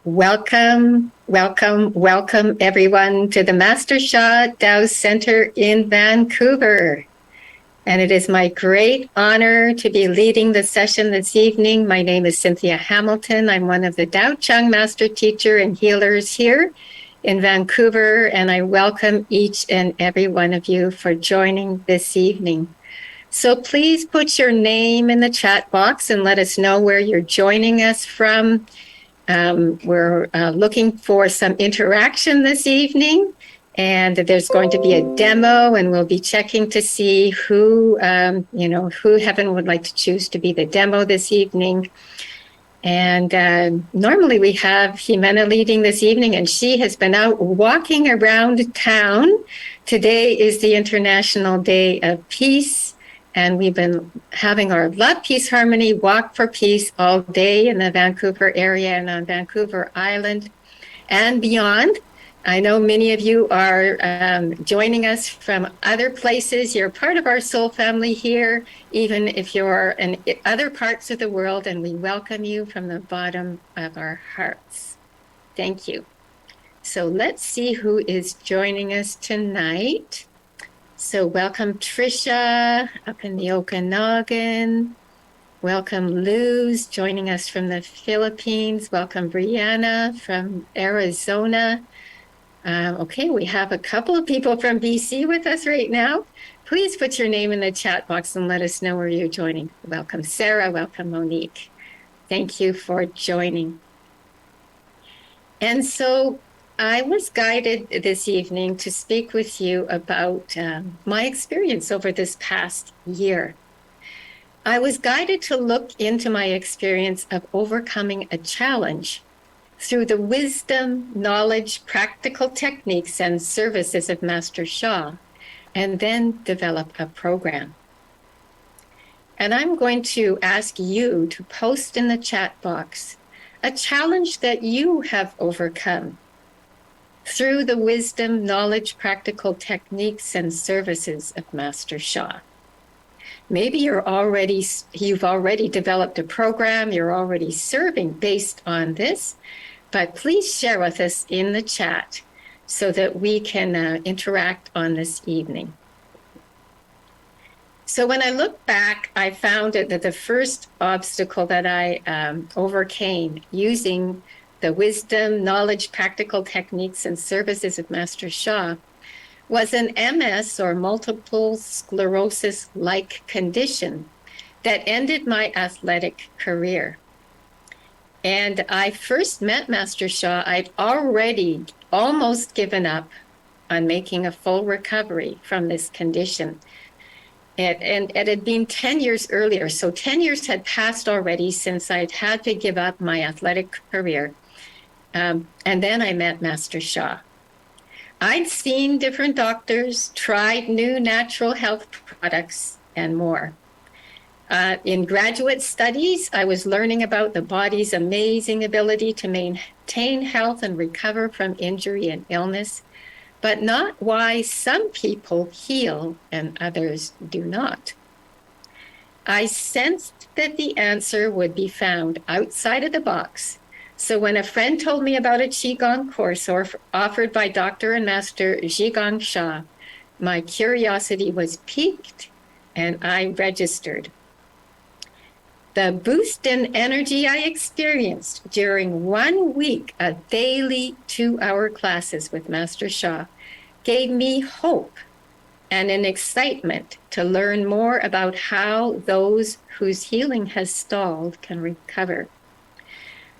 Welcome, welcome, welcome everyone to the Master Shah Dow Center in Vancouver. And it is my great honor to be leading the session this evening. My name is Cynthia Hamilton. I'm one of the Dachshund Master Teacher and Healers here in Vancouver, and I welcome each and every one of you for joining this evening. So please put your name in the chat box and let us know where you're joining us from. We're looking for some interaction this evening, and there's going to be a demo, and we'll be checking to see who Heaven would like to choose to be the demo this evening. And normally we have Jimena leading this evening, and she has been out walking around town. Today is the International Day of Peace. And we've been having our Love, Peace, Harmony Walk for Peace all day in the Vancouver area and on Vancouver Island and beyond. I know many of you are joining us from other places. You're part of our soul family here, even if you're in other parts of the world, and we welcome you from the bottom of our hearts. Thank you. So let's see who is joining us tonight. So welcome Trisha up in the Okanagan. Welcome Luz joining us from the Philippines. Welcome Brianna from Arizona. Okay, we have a couple of people from BC with us right now. Please put your name in the chat box and let us know where you're joining. Welcome Sarah, welcome Monique. Thank you for joining. And so I was guided this evening to speak with you about my experience over this past year. I was guided to look into my experience of overcoming a challenge through the wisdom, knowledge, practical techniques, and services of Master Shah, and then develop a program. And I'm going to ask you to post in the chat box a challenge that you have overcome through the wisdom, knowledge, practical techniques, and services of Master Shah. Maybe you've already developed a program, you're already serving based on this, but please share with us in the chat so that we can interact on this evening. So when I look back, I found that the first obstacle that I overcame using the wisdom, knowledge, practical techniques, and services of Master Shah was an MS or multiple sclerosis-like condition that ended my athletic career. And I first met Master Shah, I'd already almost given up on making a full recovery from this condition. And it had been 10 years earlier. So 10 years had passed already since I'd had to give up my athletic career. And then I met Master Shah. I'd seen different doctors, tried new natural health products, and more. In graduate studies, I was learning about the body's amazing ability to maintain health and recover from injury and illness, but not why some people heal and others do not. I sensed that the answer would be found outside of the box. So when a friend told me about a Qigong course offered by Dr. and Master Zhigong Shah, my curiosity was piqued and I registered. The boost in energy I experienced during 1 week of daily 2-hour classes with Master Shah gave me hope and an excitement to learn more about how those whose healing has stalled can recover.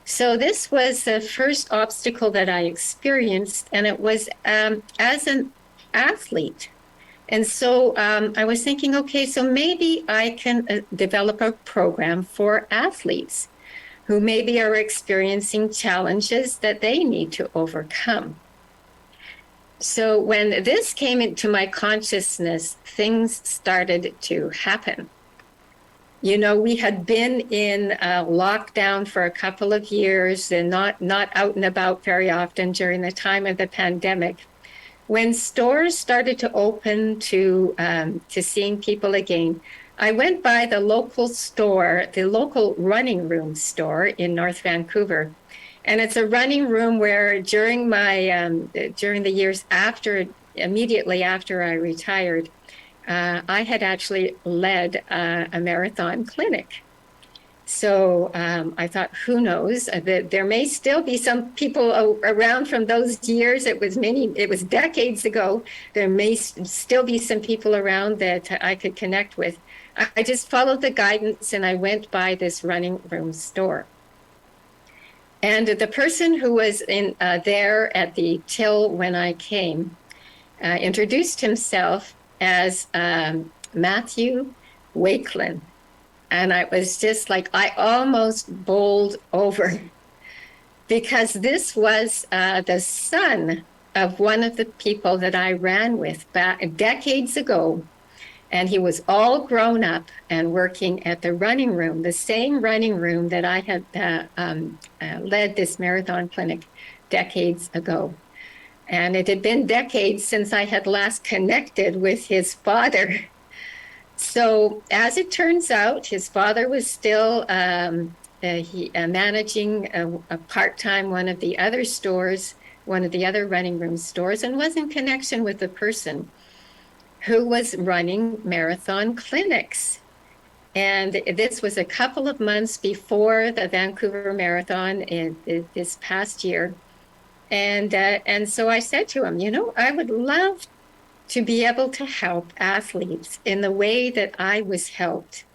So this was the first obstacle that I experienced, and it was as an athlete. And so I was thinking, okay, so maybe I can develop a program for athletes who maybe are experiencing challenges that they need to overcome. So when this came into my consciousness, things started to happen. You know, we had been in lockdown for a couple of years and not out and about very often during the time of the pandemic. When stores started to open to seeing people again, I went by the local store, the local running room store in North Vancouver, And it's a running room where during during the years immediately after I retired, I had actually led a marathon clinic. So I thought, who knows? There may still be some people around from those years. It was decades ago. There may still be some people around that I could connect with. I just followed the guidance and I went by this running room store. And the person who was there at the till when I came introduced himself as Matthew Wakelin. And I was just like, I almost bowled over because this was the son of one of the people that I ran with back decades ago. And he was all grown up and working at the running room, the same running room that I had led this marathon clinic decades ago. And it had been decades since I had last connected with his father. So as it turns out, his father was still managing a part-time one of the other stores, one of the other running room stores, and was in connection with the person who was running marathon clinics. And this was a couple of months before the Vancouver Marathon this past year. And so I said to him, I would love to be able to help athletes in the way that I was helped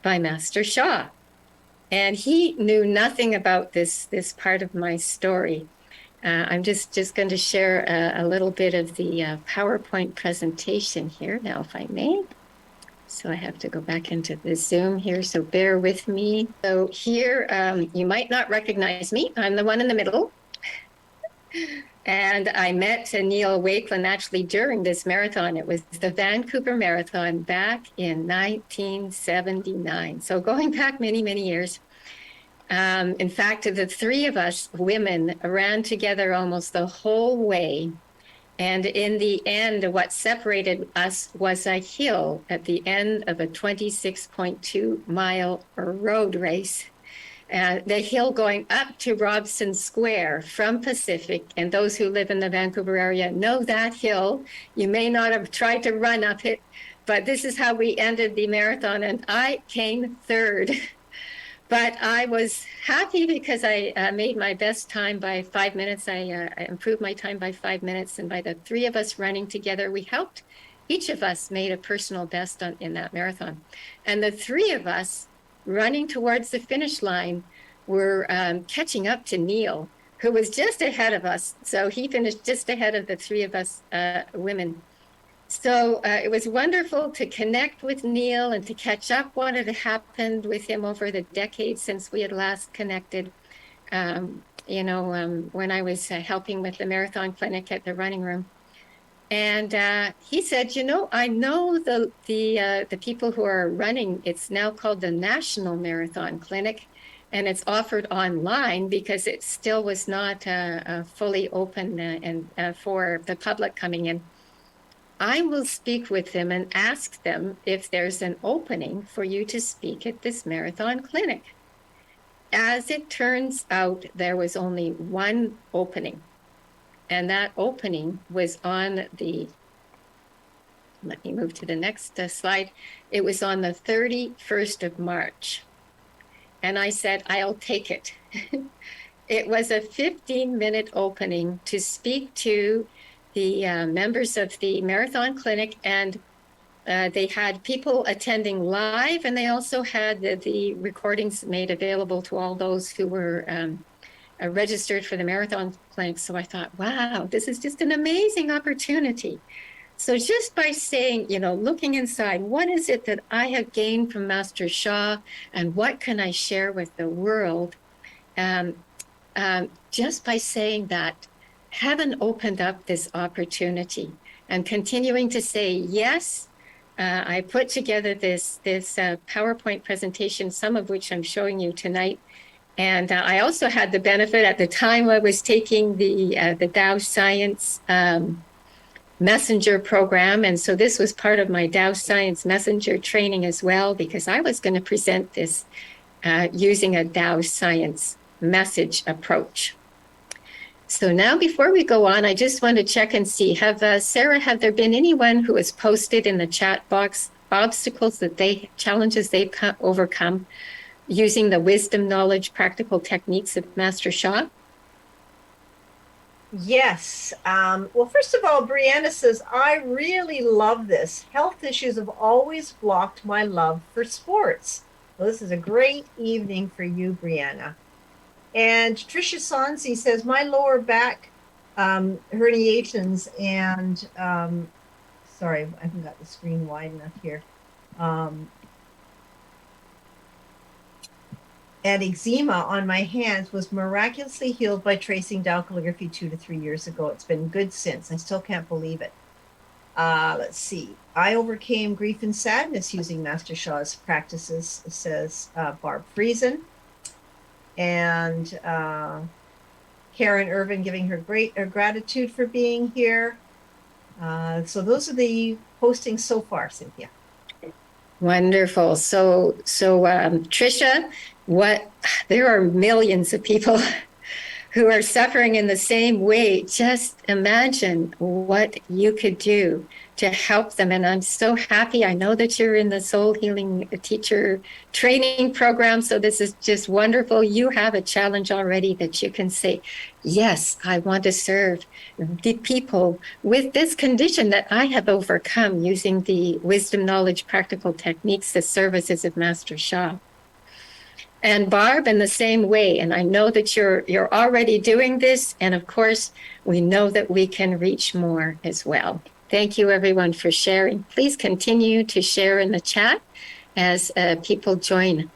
by Master Shaw. And he knew nothing about this part of my story. I'm just going to share a little bit of the PowerPoint presentation here now, if I may. So I have to go back into the Zoom here, so bear with me. So here, you might not recognize me. I'm the one in the middle. And I met Neil Wakelin actually during this marathon. It was the Vancouver Marathon back in 1979. So going back many, many years. In fact, the three of us women ran together almost the whole way. And in the end, what separated us was a hill at the end of a 26.2 mile road race. The hill going up to Robson Square from Pacific, and those who live in the Vancouver area know that hill. You may not have tried to run up it, but this is how we ended the marathon, and I came third. But I was happy because I made my best time by 5 minutes. I improved my time by 5 minutes, and by the three of us running together, we helped. Each of us made a personal best in that marathon. And the three of us running towards the finish line were catching up to Neil, who was just ahead of us. So he finished just ahead of the three of us women. So it was wonderful to connect with Neil and to catch up what had happened with him over the decades since we had last connected, when I was helping with the marathon clinic at the running room. And he said, I know the people who are running, it's now called the National Marathon Clinic, and it's offered online because it still was not fully open and for the public coming in. I will speak with them and ask them if there's an opening for you to speak at this marathon clinic. As it turns out, there was only one opening. And that opening was on let me move to the next slide. It was on the 31st of March. And I said, I'll take it. It was a 15-minute opening to speak to the members of the Marathon Clinic, and they had people attending live, and they also had the recordings made available to all those who were registered for the Marathon Clinic. So I thought, wow, this is just an amazing opportunity. So just by saying, looking inside, what is it that I have gained from Master Shaw, and what can I share with the world? Just by saying that, heaven opened up this opportunity, and continuing to say yes. I put together this PowerPoint presentation, some of which I'm showing you tonight. And I also had the benefit at the time I was taking the Dow Science Messenger program. And so this was part of my Dow Science Messenger training as well, because I was going to present this using a Dow Science message approach. So now before we go on, I just want to check and see, Sarah, have there been anyone who has posted in the chat box obstacles challenges they've overcome using the wisdom, knowledge, practical techniques of Master Sha? Yes. Well, first of all, Brianna says, I really love this. Health issues have always blocked my love for sports. Well, this is a great evening for you, Brianna. And Tricia Sonsi says, my lower back herniations and, sorry, I haven't got the screen wide enough here. And eczema on my hands was miraculously healed by tracing down calligraphy 2 to 3 years ago. It's been good since. I still can't believe it. Let's see. I overcame grief and sadness using Master Sha's practices, says Barb Friesen. And Karen Irvin giving her great gratitude for being here. So those are the postings so far, Cynthia. Wonderful. So Tricia, there are millions of people who are suffering in the same way. Just imagine what you could do to help them. And I'm so happy. I know that you're in the Soul Healing Teacher Training Program. So this is just wonderful. You have a challenge already that you can say, yes, I want to serve the people with this condition that I have overcome using the wisdom, knowledge, practical techniques, the services of Master Sha. And Barb, in the same way. And I know that you're already doing this. And of course, we know that we can reach more as well. Thank you, everyone, for sharing. Please continue to share in the chat as people join.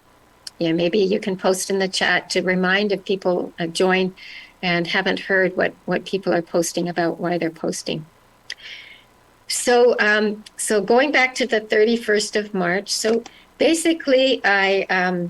Yeah, maybe you can post in the chat to remind if people join and haven't heard what people are posting about, why they're posting. So going back to the 31st of March. So basically, I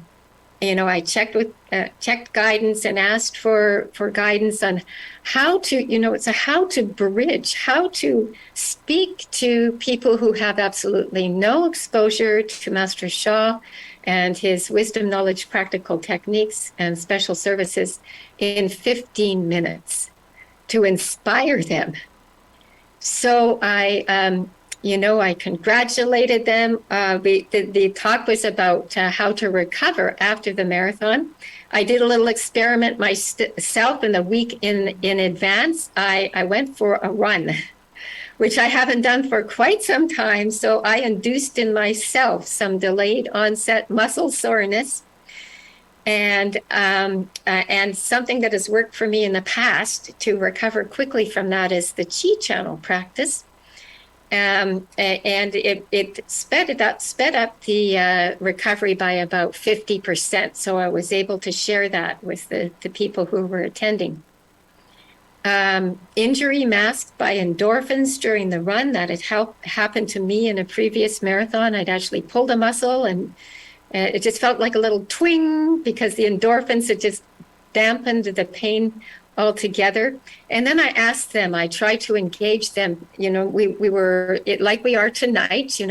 checked guidance and asked for guidance on how to bridge, how to speak to people who have absolutely no exposure to Master Sha and his wisdom, knowledge, practical techniques and special services in 15 minutes to inspire them. So I congratulated them. The talk was about how to recover after the marathon. I did a little experiment myself in the week in advance. I went for a run, which I haven't done for quite some time. So I induced in myself some delayed onset muscle soreness. And something that has worked for me in the past to recover quickly from that is the Chi channel practice. And it sped up the recovery by about 50%. So I was able to share that with the people who were attending. Injury masked by endorphins during the run, that had happened to me in a previous marathon. I'd actually pulled a muscle and it just felt like a little twing because the endorphins had just dampened the pain altogether. And then I asked them, I tried to engage them, we were like we are tonight, in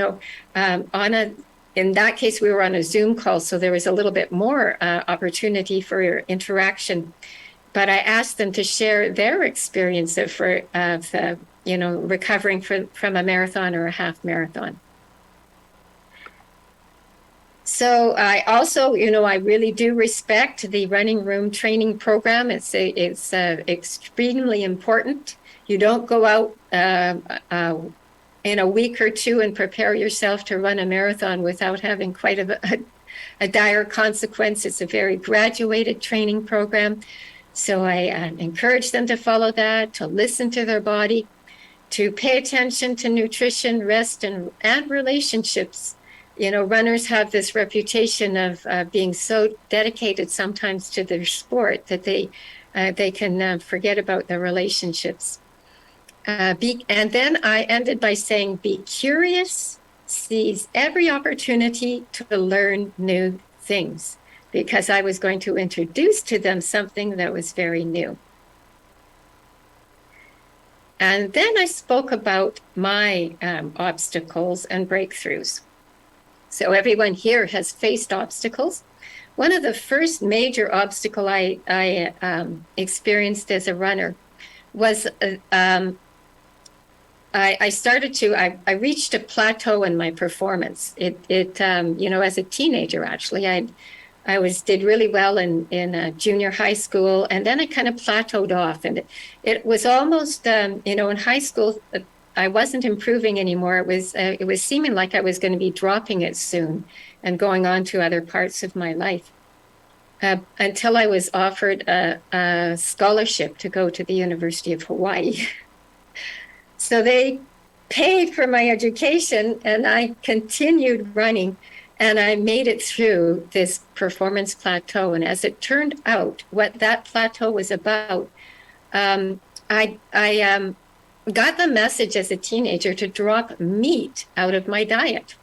that case, we were on a Zoom call, so there was a little bit more opportunity for interaction. But I asked them to share their experience of recovering from a marathon or a half marathon. So I also, I really do respect the running room training program. It's extremely important. You don't go out in a week or two and prepare yourself to run a marathon without having quite a dire consequence. It's a very graduated training program. So I encourage them to follow that, to listen to their body, to pay attention to nutrition, rest, and relationships. Runners have this reputation of being so dedicated sometimes to their sport that they can forget about their relationships. And then I ended by saying, be curious, seize every opportunity to learn new things, because I was going to introduce to them something that was very new. And then I spoke about my obstacles and breakthroughs. So everyone here has faced obstacles. One of the first major obstacle I experienced as a runner was I reached a plateau in my performance. As a teenager, actually, I did really well in junior high school, and then I kind of plateaued off, and it was almost, in high school, I wasn't improving anymore. It was seeming like I was going to be dropping it soon and going on to other parts of my life. Until I was offered a scholarship to go to the University of Hawaii. So they paid for my education, and I continued running, and I made it through this performance plateau. And as it turned out, what that plateau was about, I got the message as a teenager to drop meat out of my diet.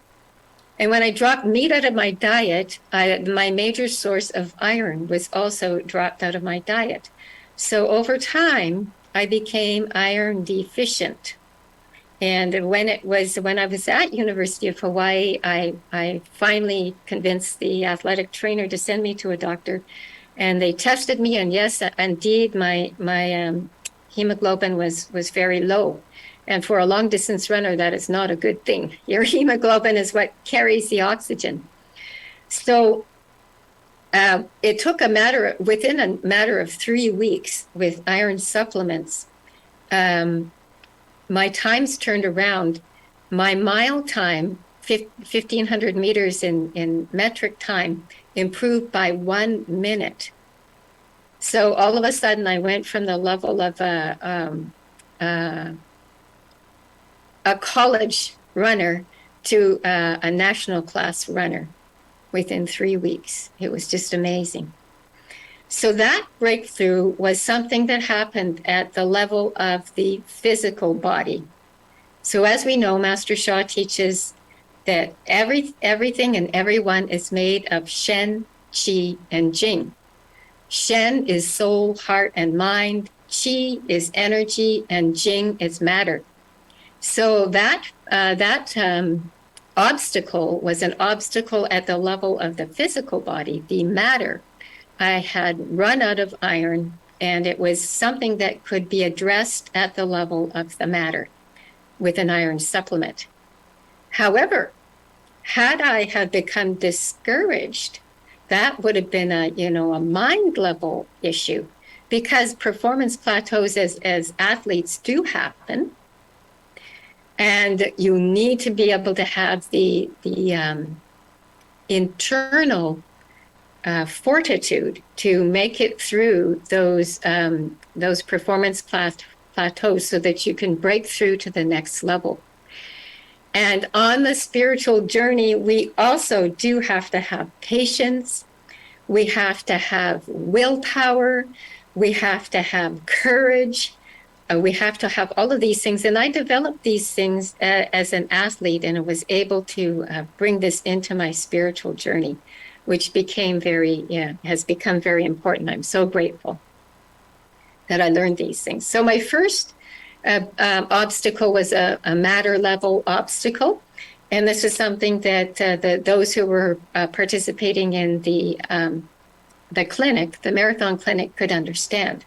And when I dropped meat out of my diet, my major source of iron was also dropped out of my diet. So over time, I became iron deficient. And when I was at University of Hawaii, I finally convinced the athletic trainer to send me to a doctor, and they tested me, and yes, indeed, my hemoglobin was very low. And for a long distance runner, that is not a good thing. Your hemoglobin is what carries the oxygen. So it took within a matter of 3 weeks with iron supplements, my times turned around. My mile time, 1,500 meters in metric time, improved by 1 minute. So all of a sudden, I went from the level of a college runner to a national class runner within 3 weeks. It was just amazing. So that breakthrough was something that happened at the level of the physical body. So as we know, Master Sha teaches that everything and everyone is made of Shen, Qi, and Jing. Shen is soul, heart, and mind. Qi is energy, and Jing is matter. So that obstacle was an obstacle at the level of the physical body, the matter. I had run out of iron, and it was something that could be addressed at the level of the matter with an iron supplement. However, had I had become discouraged, that would have been a mind level issue, because performance plateaus as athletes do happen. And you need to be able to have the internal fortitude to make it through those performance plateaus so that you can break through to the next level. And on the spiritual journey, we also do have to have patience. We have to have willpower. We have to have courage. We have to have all of these things. And I developed these things as an athlete, and I was able to bring this into my spiritual journey, which has become very important. I'm so grateful that I learned these things. So my first obstacle was a matter level obstacle. And this is something that those who were participating in the clinic, the marathon clinic, could understand.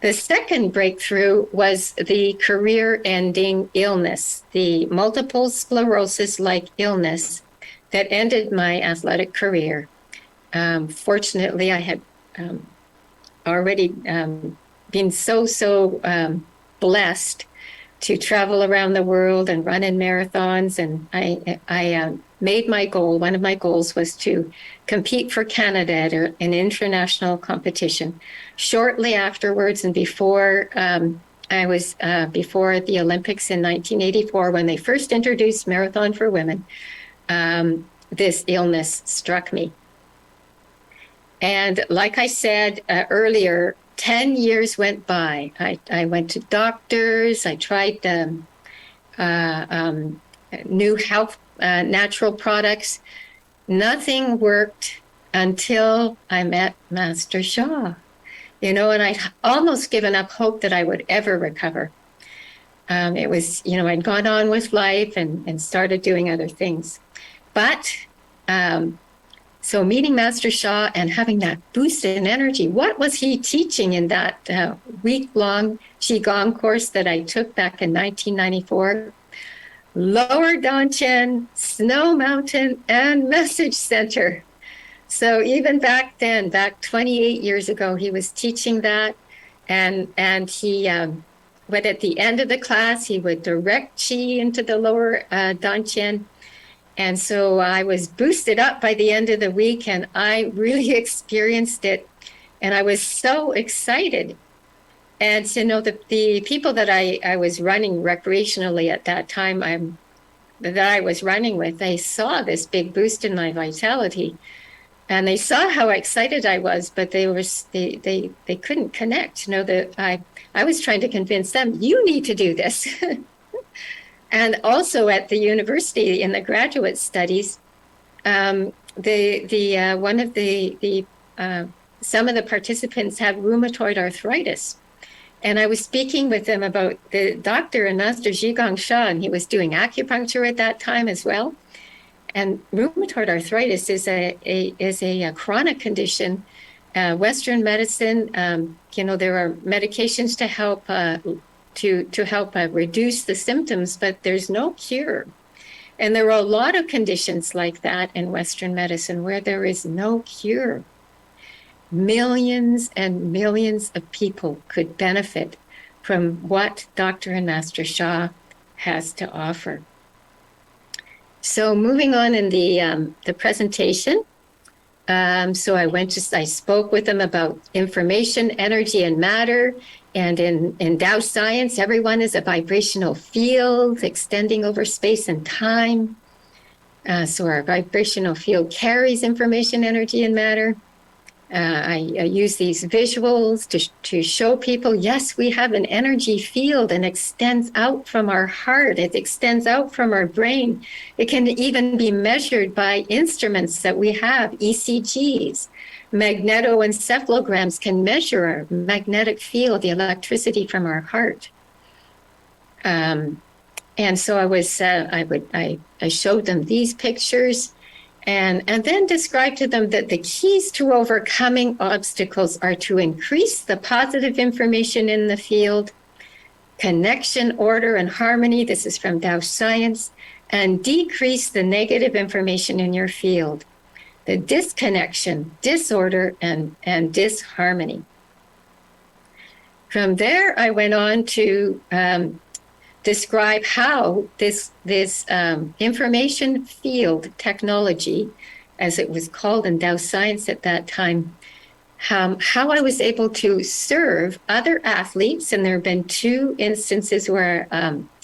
The second breakthrough was the career-ending illness, the multiple sclerosis-like illness that ended my athletic career. Fortunately, I had already been so blessed to travel around the world and run in marathons, and I made my goal. One of my goals was to compete for Canada at an international competition. Shortly afterwards, and before before the Olympics in 1984, when they first introduced marathon for women, this illness struck me. And like I said earlier, 10 years went by. I went to doctors. I tried new health, natural products. Nothing worked until I met Master Sha. And I'd almost given up hope that I would ever recover. It was, I'd gone on with life and started doing other things. But So meeting Master Sha and having that boost in energy, what was he teaching in that week-long Qigong course that I took back in 1994? Lower Dantian, Snow Mountain, and Message Center. So even back then, back 28 years ago, he was teaching that. And he, but at the end of the class, he would direct Qi into the lower Dantian. And so I was boosted up by the end of the week, and I really experienced it. And I was so excited. And the people that I was running recreationally at that time, that I was running with, they saw this big boost in my vitality, and they saw how excited I was, but they couldn't connect. That I was trying to convince them, you need to do this. And also at the university in the graduate studies, some of the participants have rheumatoid arthritis. And I was speaking with them about the doctor and Master Zhigong Sha, and he was doing acupuncture at that time as well. And rheumatoid arthritis is a chronic condition. Western medicine, there are medications to help reduce the symptoms, but there's no cure. And there are a lot of conditions like that in Western medicine where there is no cure. Millions and millions of people could benefit from what Dr. and Master Sha has to offer. So moving on in the presentation, so I spoke with them about information, energy, and matter. And in Tao science, everyone is a vibrational field extending over space and time. So our vibrational field carries information, energy, and matter. I use these visuals to show people, yes, we have an energy field and extends out from our heart. It extends out from our brain. It can even be measured by instruments that we have, ECGs. Magnetoencephalograms can measure our magnetic field, the electricity from our heart. And so I showed them these pictures. And then describe to them that the keys to overcoming obstacles are to increase the positive information in the field, connection, order, and harmony. This is from Tao Science, and decrease the negative information in your field, the disconnection, disorder, and disharmony. From there, I went on to describe how this information field technology, as it was called in Tao Science at that time, how I was able to serve other athletes. And there have been 2 instances where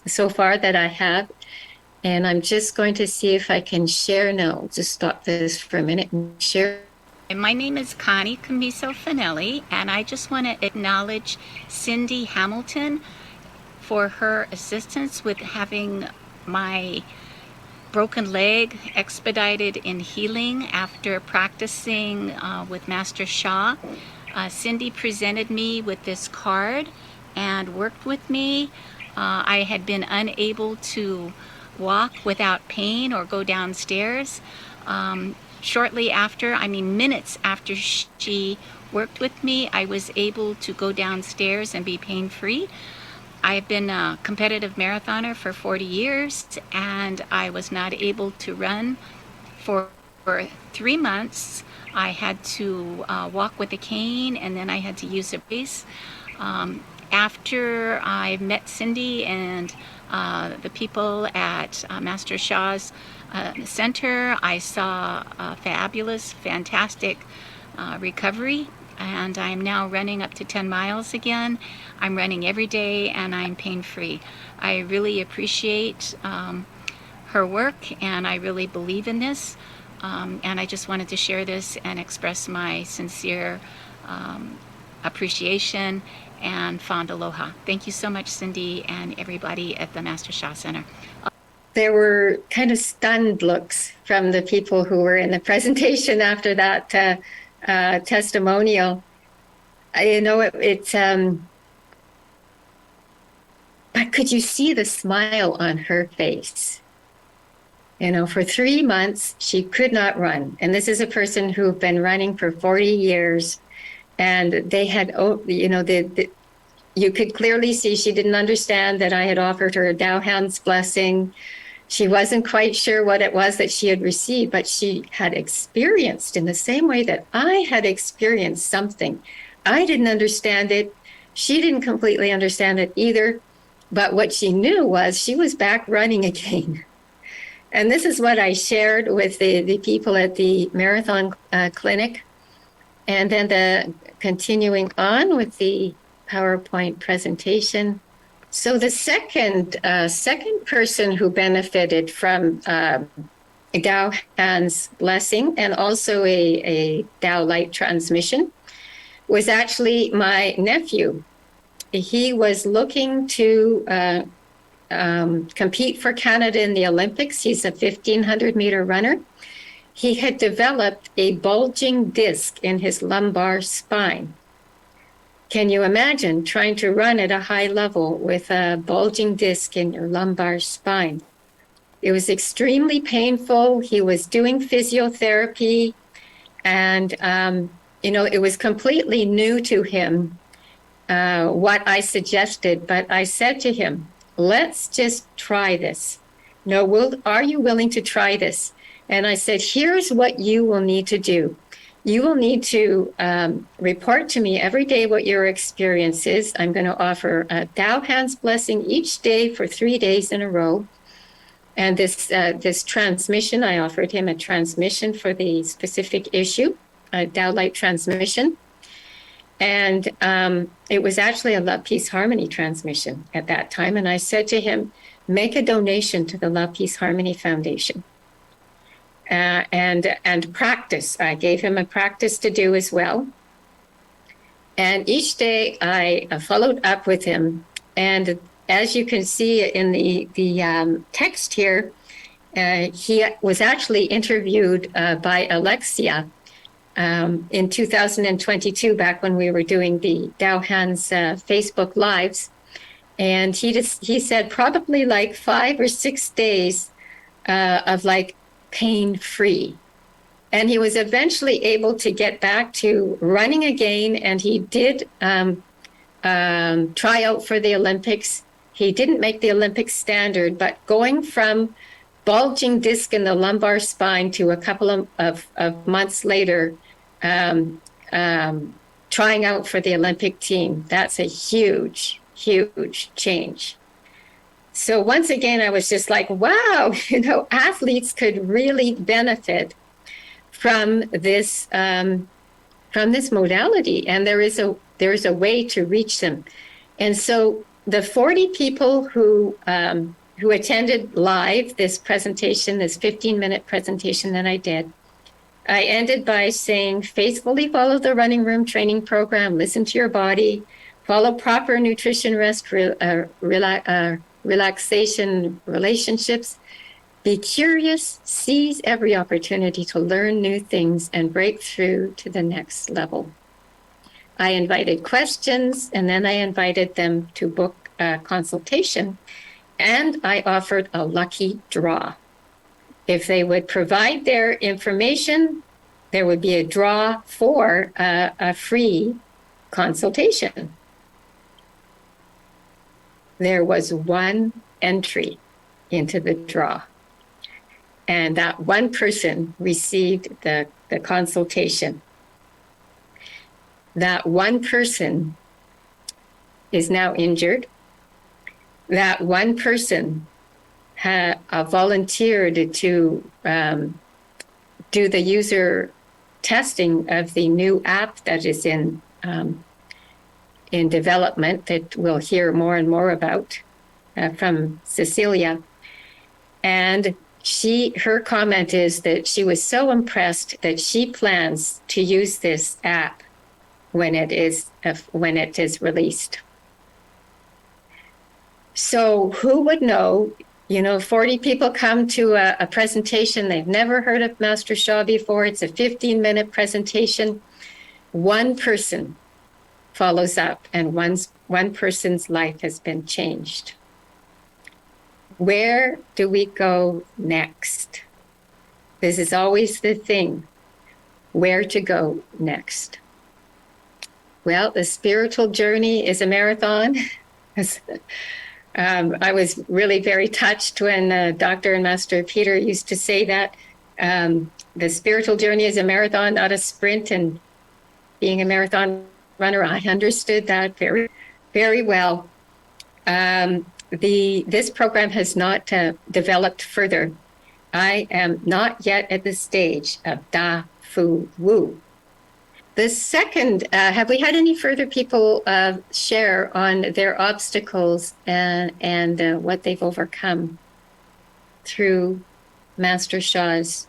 so far that I have. And I'm just going to see if I can share now. I'll just stop this for a minute and share. My name is Connie Camiso Finelli, and I just want to acknowledge Cindy Hamilton for her assistance with having my broken leg expedited in healing after practicing with Master Sha. Cindy presented me with this card and worked with me. I had been unable to walk without pain or go downstairs. Shortly after, minutes after she worked with me, I was able to go downstairs and be pain-free. I've been a competitive marathoner for 40 years, and I was not able to run for 3 months. I had to walk with a cane, and then I had to use a brace. After I met Cindy and the people at Master Sha's center, I saw a fabulous, fantastic recovery. And I'm now running up to 10 miles again. I'm running every day, and I'm pain-free. I really appreciate her work, and I really believe in this. And I just wanted to share this and express my sincere appreciation and fond aloha. Thank you so much, Cindy, and everybody at the Master Sha Center. There were kind of stunned looks from the people who were in the presentation after that testimonial. But could you see the smile on her face? For 3 months, she could not run. And this is a person who'd been running for 40 years. And they had, you could clearly see she didn't understand that I had offered her a Dachshund's blessing. She wasn't quite sure what it was that she had received, but she had experienced in the same way that I had experienced something. I didn't understand it. She didn't completely understand it either. But what she knew was she was back running again. And this is what I shared with the people at the marathon clinic. And then continuing on with the PowerPoint presentation. So the second person who benefited from Dachshund's blessing and also a Tao light transmission was actually my nephew. He was looking to compete for Canada in the Olympics. He's a 1,500-meter runner. He had developed a bulging disc in his lumbar spine. Can you imagine trying to run at a high level with a bulging disc in your lumbar spine? It was extremely painful. He was doing physiotherapy, and it was completely new to him what I suggested. But I said to him, let's just try this. No, are you willing to try this? And I said, here's what you will need to do. You will need to report to me every day what your experience is. I'm going to offer a Dachshund's blessing each day for 3 days in a row. And this transmission, I offered him a transmission for the specific issue, a Tao light transmission. And it was actually a Love, Peace, Harmony transmission at that time. And I said to him, make a donation to the Love, Peace, Harmony Foundation. And practice. I gave him a practice to do as well. And each day I followed up with him. And as you can see in the text here, he was actually interviewed by Alexia in 2022, back when we were doing the Dachshund's Facebook Lives. And he said probably like 5 or 6 days of like pain-free. And he was eventually able to get back to running again. And he did try out for the Olympics. He didn't make the Olympic standard, but going from bulging disc in the lumbar spine to a couple of months later, trying out for the Olympic team, that's a huge, huge change. So once again, I was just like, wow, athletes could really benefit from this modality, and there is a way to reach them. And so the 40 people who attended live this presentation, this 15-minute presentation that I did, I ended by saying, faithfully follow the running room training program, listen to your body, follow proper nutrition, rest, relaxation, relationships. Be curious, seize every opportunity to learn new things and break through to the next level. I invited questions, and then I invited them to book a consultation, and I offered a lucky draw. If they would provide their information, there would be a draw for a free consultation. There was one entry into the draw, and that one person received the consultation. That one person is now injured. That one person volunteered to do the user testing of the new app that is in development that we'll hear more and more about from Cecilia. And her comment is that she was so impressed that she plans to use this app when it is released. So who would know? 40 people come to a presentation. They've never heard of Master Sha before. It's a 15-minute presentation. One person follows up, and one person's life has been changed. Where do we go next? This is always the thing, where to go next. Well, the spiritual journey is a marathon. I was really very touched when Dr. and Master Peter used to say that the spiritual journey is a marathon, not a sprint. And being a marathon runner, I understood that very, very well. This program has not developed further. I am not yet at the stage of Da Fu Wu. The second, have we had any further people share on their obstacles and what they've overcome through Master Sha's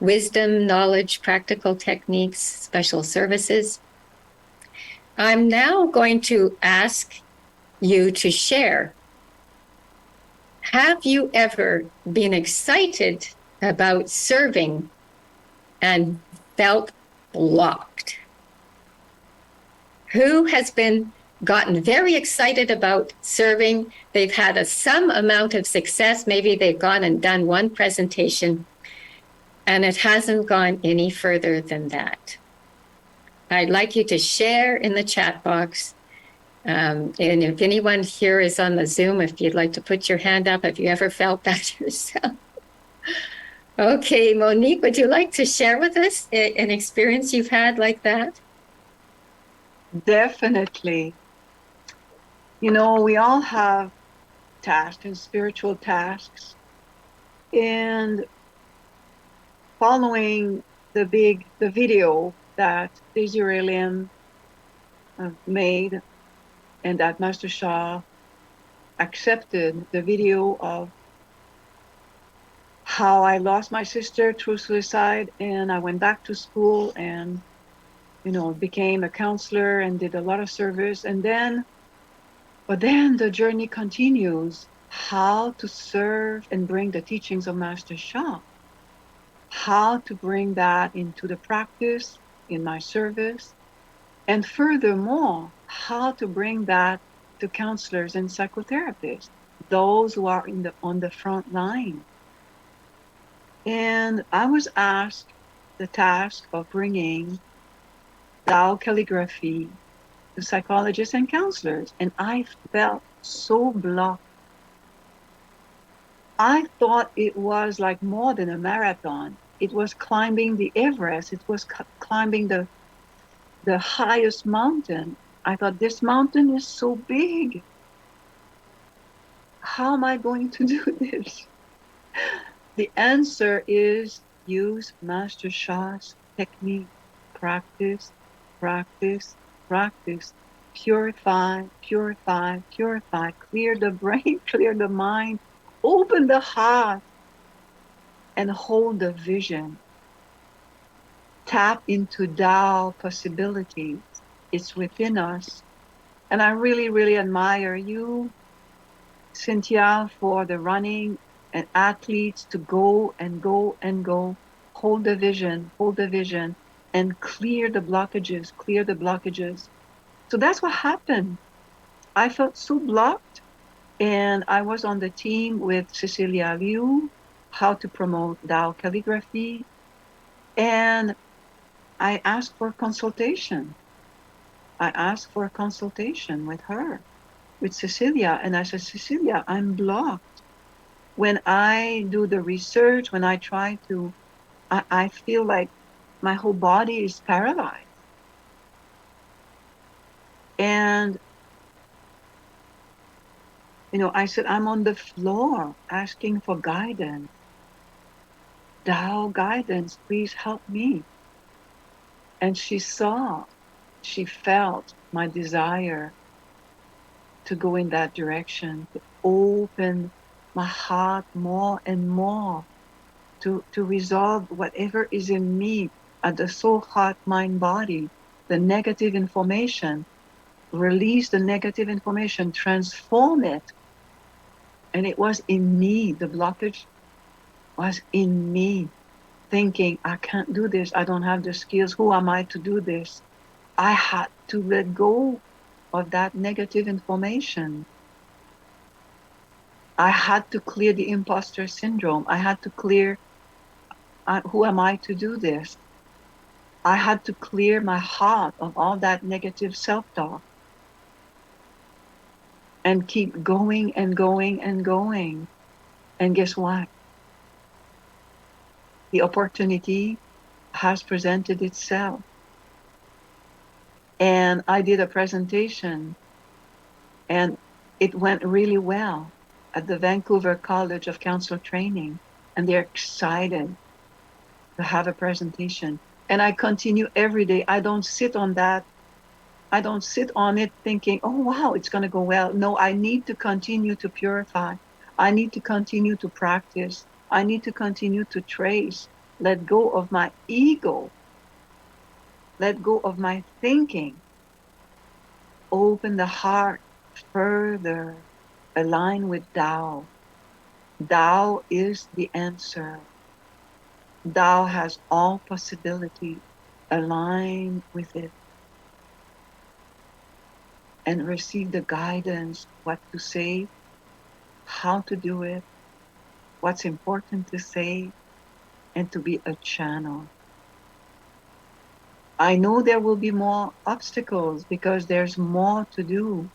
wisdom, knowledge, practical techniques, special services? I'm now going to ask you to share. Have you ever been excited about serving and felt blocked? Who has gotten very excited about serving? They've had some amount of success. Maybe they've gone and done one presentation and it hasn't gone any further than that. I'd like you to share in the chat box. And if anyone here is on the Zoom, if you'd like to put your hand up, if you ever felt that yourself. Okay, Monique, would you like to share with us an experience you've had like that? Definitely. You know, we all have tasks and spiritual tasks. And following the video that Daisy Ray made and that Master Sha accepted, the video of how I lost my sister through suicide, and I went back to school and, you know, became a counselor and did a lot of service. But then the journey continues, how to serve and bring the teachings of Master Sha, how to bring that into the practice in my service, and furthermore, how to bring that to counselors and psychotherapists, those who are on the front line. And I was asked the task of bringing Tao calligraphy to psychologists and counselors, and I felt so blocked. I thought it was like more than a marathon. It was climbing the Everest. It was climbing the highest mountain. I thought, this mountain is so big. How am I going to do this? The answer is use Master Sha's technique. Practice, practice, practice. Purify, purify, purify. Clear the brain, clear the mind. Open the heart and hold the vision. Tap into Tao possibilities. It's within us. And I really, really admire you, Cynthia, for the running and athletes to go and go and go. Hold the vision, and clear the blockages, clear the blockages. So that's what happened. I felt so blocked, and I was on the team with Cecilia Liu, how to promote Tao calligraphy, and I asked for consultation. I asked for a consultation with her, with Cecilia, and I said, Cecilia, I'm blocked. When I do the research, when I try to, I feel like my whole body is paralyzed. And, you know, I said, I'm on the floor asking for guidance. Tao guidance, please help me. And she saw, she felt my desire to go in that direction, to open my heart more and more, to resolve whatever is in me at the soul, heart, mind, body, the negative information, release the negative information, transform it. And it was in me, the blockage was in me, thinking, I can't do this, I don't have the skills, who am I to do this? I had to let go of that negative information. I had to clear the imposter syndrome. I had to clear, who am I to do this? I had to clear my heart of all that negative self-talk and keep going and going and going. And guess what? The opportunity has presented itself. And I did a presentation and it went really well at the Vancouver College of Counselor Training. And they're excited to have a presentation. And I continue every day. I don't sit on that. I don't sit on it thinking, oh, wow, it's going to go well. No, I need to continue to purify. I need to continue to practice. I need to continue to trace, let go of my ego, let go of my thinking, open the heart further, align with Tao. Tao is the answer. Tao has all possibility. Align with it and receive the guidance, what to say, how to do it, what's important to say, and to be a channel. I know there will be more obstacles because there's more to do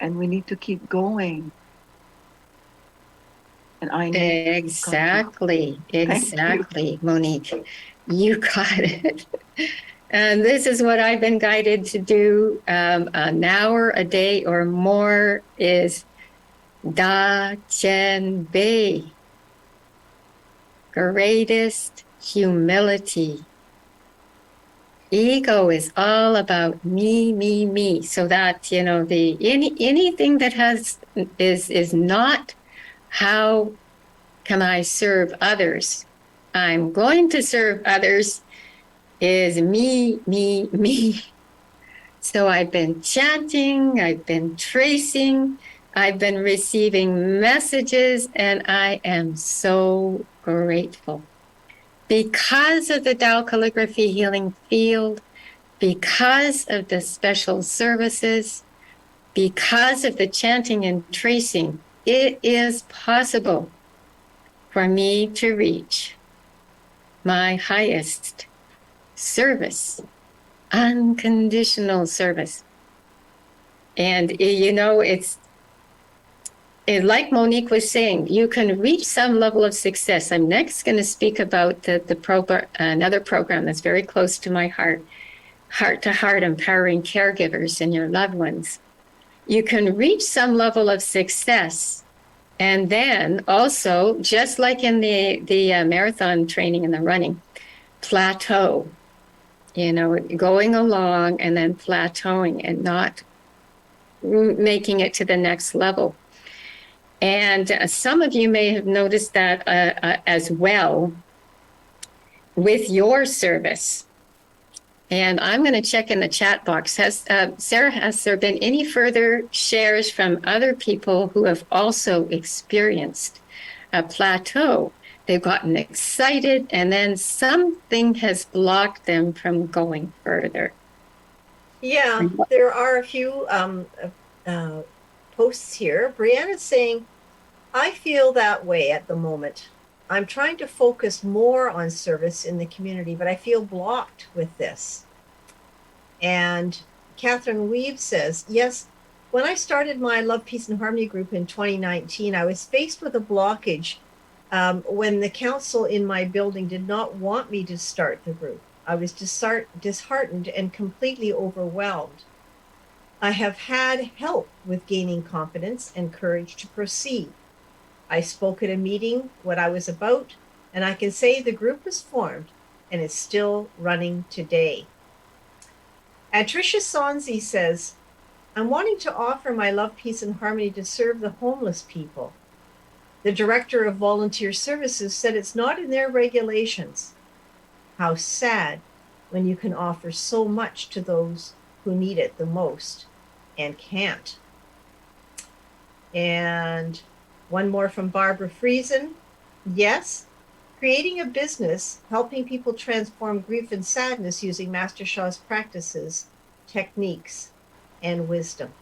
and we need to keep going. And I need Exactly, Thank you. Monique. You got it. And this is what I've been guided to do an hour a day or more is Da Chen Bei, greatest humility. Ego is all about me. So that, you know, anything that is not how can I serve others? I'm going to serve others is me. So I've been chanting, I've been tracing, I've been receiving messages, and I am so grateful. Because of the Tao Calligraphy Healing Field, because of the special services, because of the chanting and tracing, it is possible for me to reach my highest service, unconditional service. And, you know, it's like Monique was saying, you can reach some level of success. I'm next going to speak about the program, another program that's very close to my heart, Heart to Heart, empowering caregivers and your loved ones. You can reach some level of success. And then also, just like in the marathon training and the running, plateau, you know, going along and then plateauing and not making it to the next level. And some of you may have noticed that as well with your service. And I'm going to check in the chat box. Sarah, has there been any further shares from other people who have also experienced a plateau? They've gotten excited and then something has blocked them from going further. Yeah, there are a few posts here. Brianna's saying, I feel that way at the moment. I'm trying to focus more on service in the community, but I feel blocked with this. And Catherine Weave says, yes, when I started my Love, Peace, and Harmony group in 2019, I was faced with a blockage when the council in my building did not want me to start the group. I was disheartened and completely overwhelmed. I have had help with gaining confidence and courage to proceed. I spoke at a meeting what I was about, and I can say the group was formed and is still running today. And Tricia Sonzi says, I'm wanting to offer my Love, Peace, and Harmony to serve the homeless people. The director of volunteer services said it's not in their regulations. How sad when you can offer so much to those who need it the most and can't. And one more from Barbara Friesen. Yes, creating a business, helping people transform grief and sadness using Master Sha's practices, techniques, and wisdom.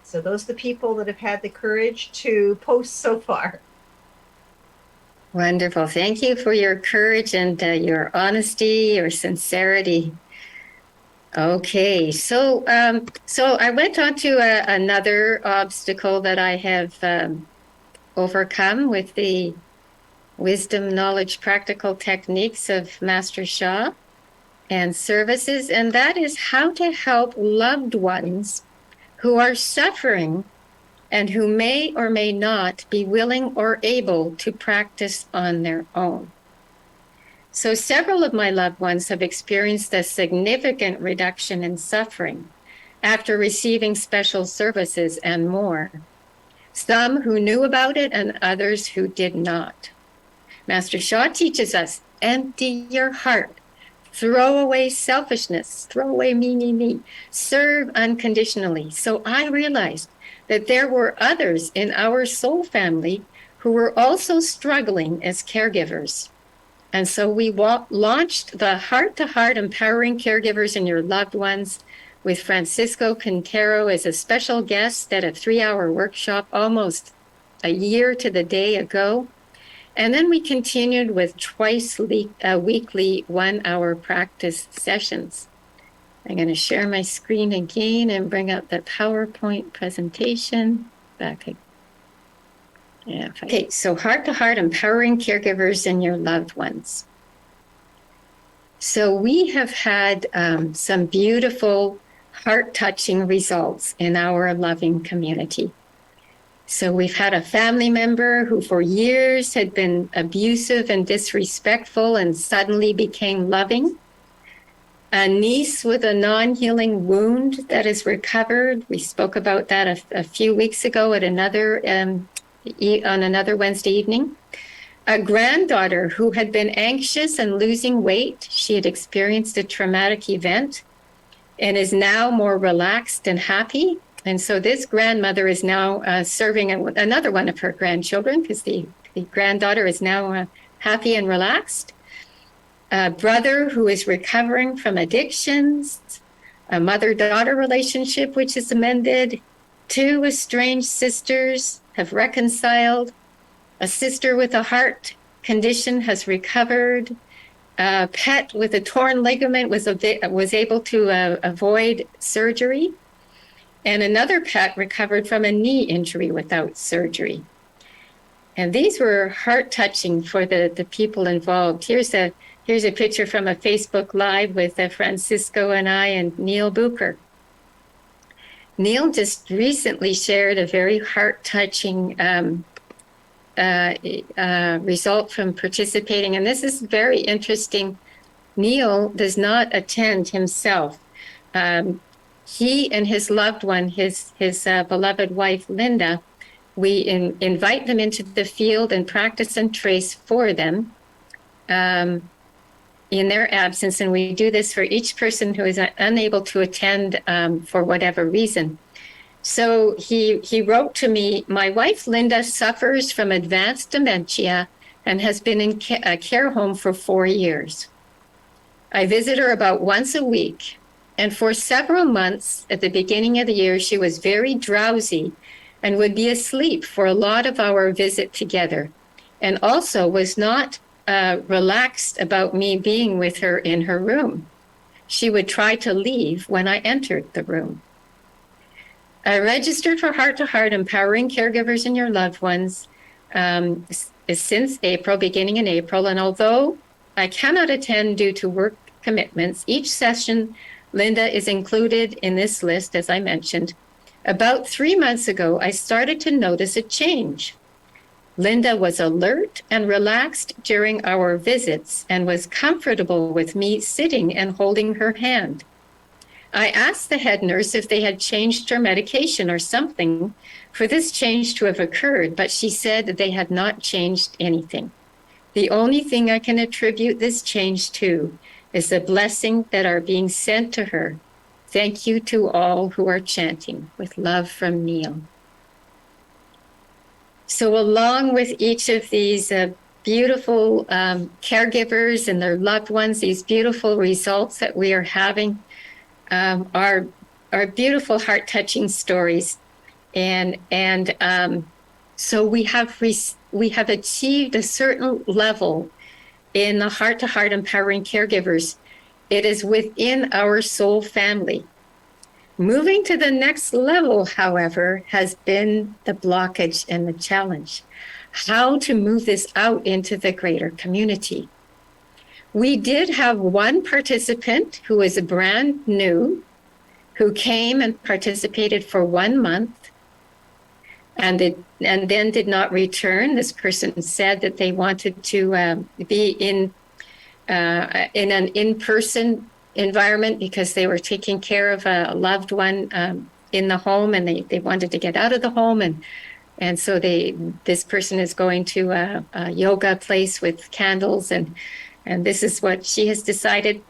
So those are the people that have had the courage to post so far. Wonderful. Thank you for your courage and your honesty, your sincerity. Okay, so I went on to another obstacle that I have overcome with the wisdom, knowledge, practical techniques of Master Sha and services, and that is how to help loved ones who are suffering and who may or may not be willing or able to practice on their own. So several of my loved ones have experienced a significant reduction in suffering after receiving special services and more. Some who knew about it and others who did not. Master Sha teaches us, empty your heart, throw away selfishness, throw away me, serve unconditionally. So I realized that there were others in our soul family who were also struggling as caregivers. And so we launched the Heart-to-Heart Empowering Caregivers and Your Loved Ones with Francisco Quintero as a special guest at a 3-hour workshop almost a year to the day ago. And then we continued with twice weekly 1-hour practice sessions. I'm going to share my screen again and bring up the PowerPoint presentation. Back again. Yeah. Okay, so Heart-to-Heart Empowering Caregivers and Your Loved Ones. So we have had some beautiful, heart-touching results in our loving community. So we've had a family member who for years had been abusive and disrespectful and suddenly became loving. A niece with a non-healing wound that is recovered. We spoke about that a few weeks ago at another on another Wednesday evening. A granddaughter who had been anxious and losing weight. She had experienced a traumatic event and is now more relaxed and happy. And so this grandmother is now serving another one of her grandchildren because the granddaughter is now happy and relaxed. A brother who is recovering from addictions. A mother-daughter relationship which is amended. 2 estranged sisters have reconciled. A sister with a heart condition has recovered. A pet with a torn ligament was able to avoid surgery. And another pet recovered from a knee injury without surgery. And these were heart-touching for the people involved. Here's a picture from a Facebook Live with Francisco and I and Neil Bucher. Neil just recently shared a very heart-touching result from participating. And this is very interesting. Neil does not attend himself. He and his loved one, his beloved wife, Linda, we invite them into the field and practice and trace for them in their absence. And we do this for each person who is unable to attend for whatever reason. So he wrote to me, my wife, Linda, suffers from advanced dementia and has been in a care home for 4 years. I visit her about once a week. And for several months at the beginning of the year, she was very drowsy and would be asleep for a lot of our visit together, and also was not relaxed about me being with her in her room. She would try to leave when I entered the room. I registered for Heart-to-Heart Empowering Caregivers and Your Loved Ones since April, beginning in April. And although I cannot attend due to work commitments, each session Linda is included in this list, as I mentioned. About 3 months ago, I started to notice a change. Linda was alert and relaxed during our visits and was comfortable with me sitting and holding her hand. I asked the head nurse if they had changed her medication or something for this change to have occurred, but she said they had not changed anything. The only thing I can attribute this change to is the blessing that are being sent to her. Thank you to all who are chanting. With love from Neil. So along with each of these beautiful caregivers and their loved ones, these beautiful results that we are having are beautiful, heart-touching stories. So we have achieved a certain level in the heart-to-heart empowering caregivers. It is within our soul family. Moving to the next level, however, has been the blockage and the challenge. How to move this out into the greater community. We did have one participant who was brand new, who came and participated for 1 month and then did not return. This person said that they wanted to be in an in-person environment because they were taking care of a loved one in the home, and they wanted to get out of the home, and so this person is going to a yoga place with candles, and this is what she has decided.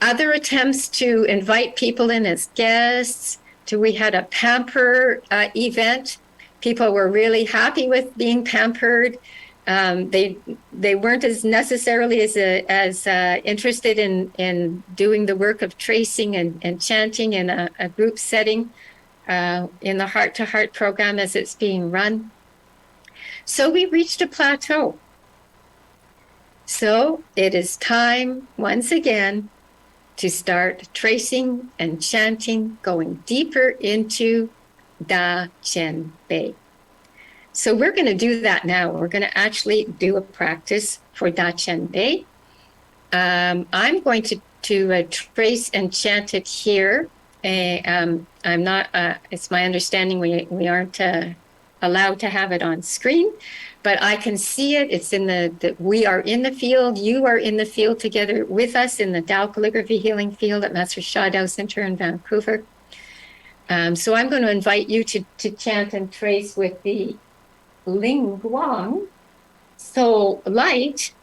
Other attempts to invite people in as guests. We had a pamper event. People were really happy with being pampered. They weren't as necessarily as interested in doing the work of tracing and chanting in a group setting in the heart-to-heart program as it's being run. So we reached a plateau. So it is time once again to start tracing and chanting, going deeper into Da Chen Bei. So we're going to do that now. We're going to actually do a practice for Da Chen Bei. I'm going to trace and chant it here. I'm not. It's my understanding we aren't allowed to have it on screen, but I can see it. It's in we are in the field. You are in the field together with us in the Tao Calligraphy Healing Field at Master Sha Tao Center in Vancouver. So I'm going to invite you to chant and trace with the Ling Guang, Soul Light,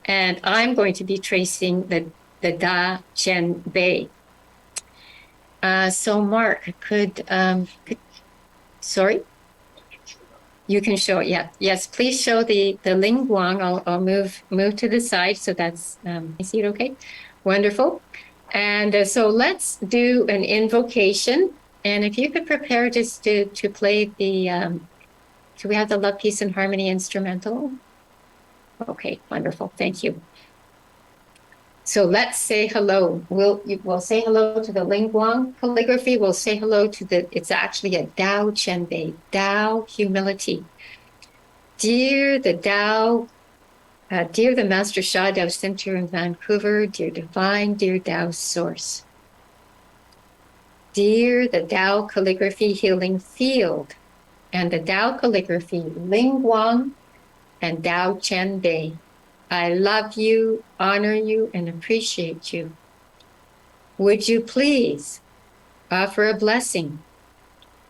and I'm going to be tracing the Da Chen Bei. So Mark, sorry? You can show it, yeah. Yes, please show the Ling Guang. I'll move to the side, so that's, I see it okay? Wonderful. And so let's do an invocation. And if you could prepare just to play the, do we have the Love, Peace, and Harmony instrumental? Okay, wonderful, thank you. So let's say hello. We'll say hello to the Ling Guang calligraphy. We'll say hello to it's actually a Tao Chen Bei, Tao humility. Dear the Tao, dear the Master Sha Tao Center in Vancouver, dear Divine, dear Tao Source. Dear the Tao Calligraphy Healing Field and the Tao Calligraphy Ling Guang and Tao Chen Bei. I love you, honor you, and appreciate you. Would you please offer a blessing?